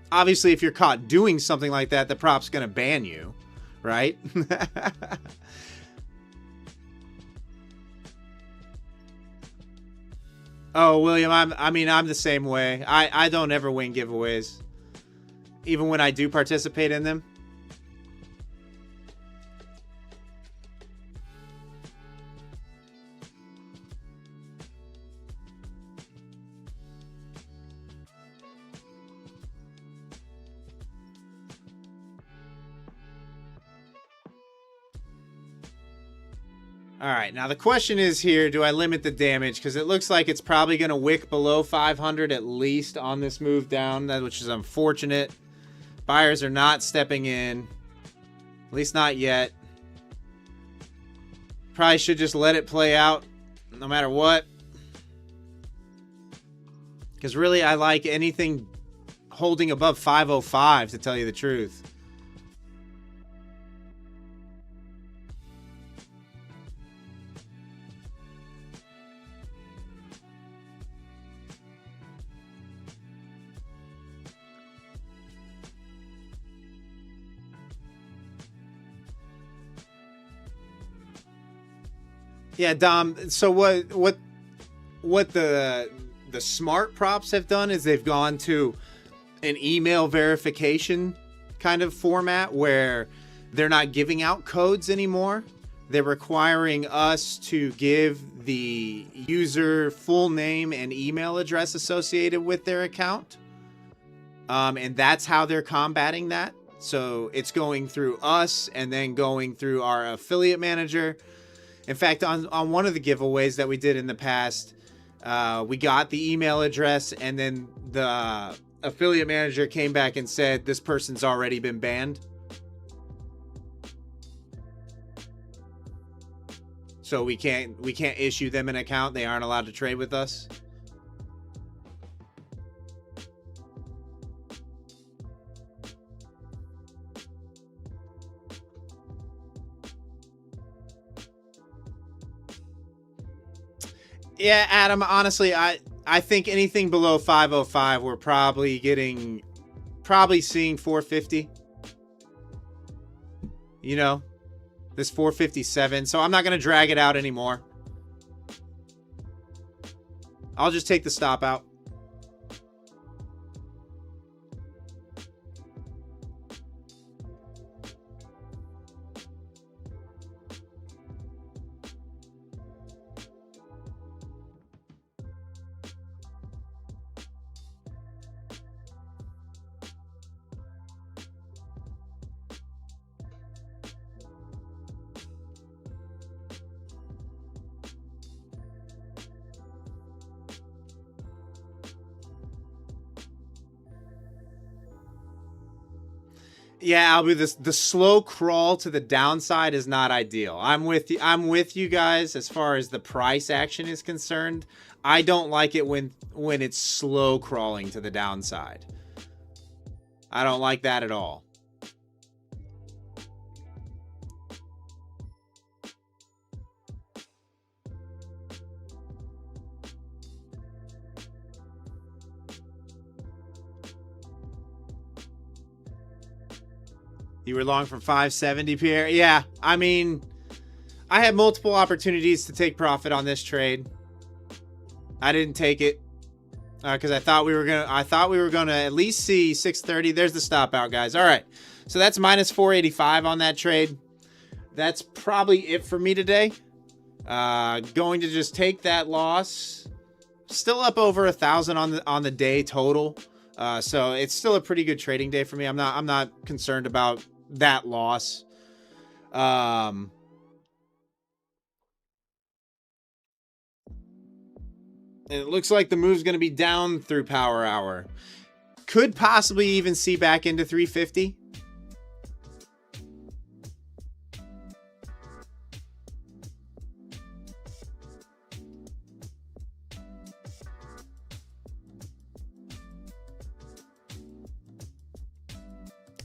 Obviously, if you're caught doing something like that, the prop's going to ban you, right? Oh, William, I mean, I'm the same way. I don't ever win giveaways, even when I do participate in them. All right, now the question is here, do I limit the damage? Because it looks like it's probably going to wick below 500 at least on this move down, which is unfortunate. Buyers are not stepping in, at least not yet. Probably should just let it play out no matter what. Because really, I like anything holding above 505, to tell you the truth. Yeah, Dom. So what the smart props have done is they've gone to an email verification kind of format where they're not giving out codes anymore. They're requiring us to give the user full name and email address associated with their account. And that's how they're combating that. So it's going through us and then going through our affiliate manager. In fact, on one of the giveaways that we did in the past, we got the email address and then the affiliate manager came back and said, this person's already been banned. So we can't issue them an account. They aren't allowed to trade with us. Yeah, Adam, honestly, I think anything below 505, we're probably seeing 450. You know, this 457. So I'm not going to drag it out anymore. I'll just take the stop out. Yeah, Albu, the slow crawl to the downside is not ideal. I'm with you guys as far as the price action is concerned. I don't like it when it's slow crawling to the downside. I don't like that at all. You were long from 570, Pierre? Yeah, I mean, I had multiple opportunities to take profit on this trade. I didn't take it because I thought we were gonna at least see 630. There's the stop out, guys. All right, so that's minus 485 on that trade. That's probably it for me today. Going to just take that loss. Still up over 1,000 on the day total. So it's still a pretty good trading day for me. I'm not concerned about that loss. And it looks like the move's going to be down through power hour. Could possibly even see back into 350.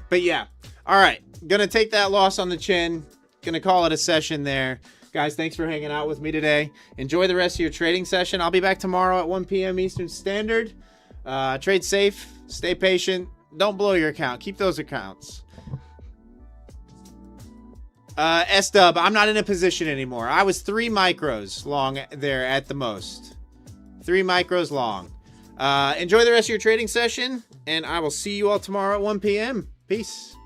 But yeah, all right. Gonna take that loss on the chin. Gonna call it a session there. Guys, thanks for hanging out with me today. Enjoy the rest of your trading session. I'll be back tomorrow at 1 p.m. Eastern Standard. Trade safe. Stay patient. Don't blow your account. Keep those accounts. S-Dub, I'm not in a position anymore. I was 3 micros long there at the most. 3 micros long. Enjoy the rest of your trading session, and I will see you all tomorrow at 1 p.m. Peace.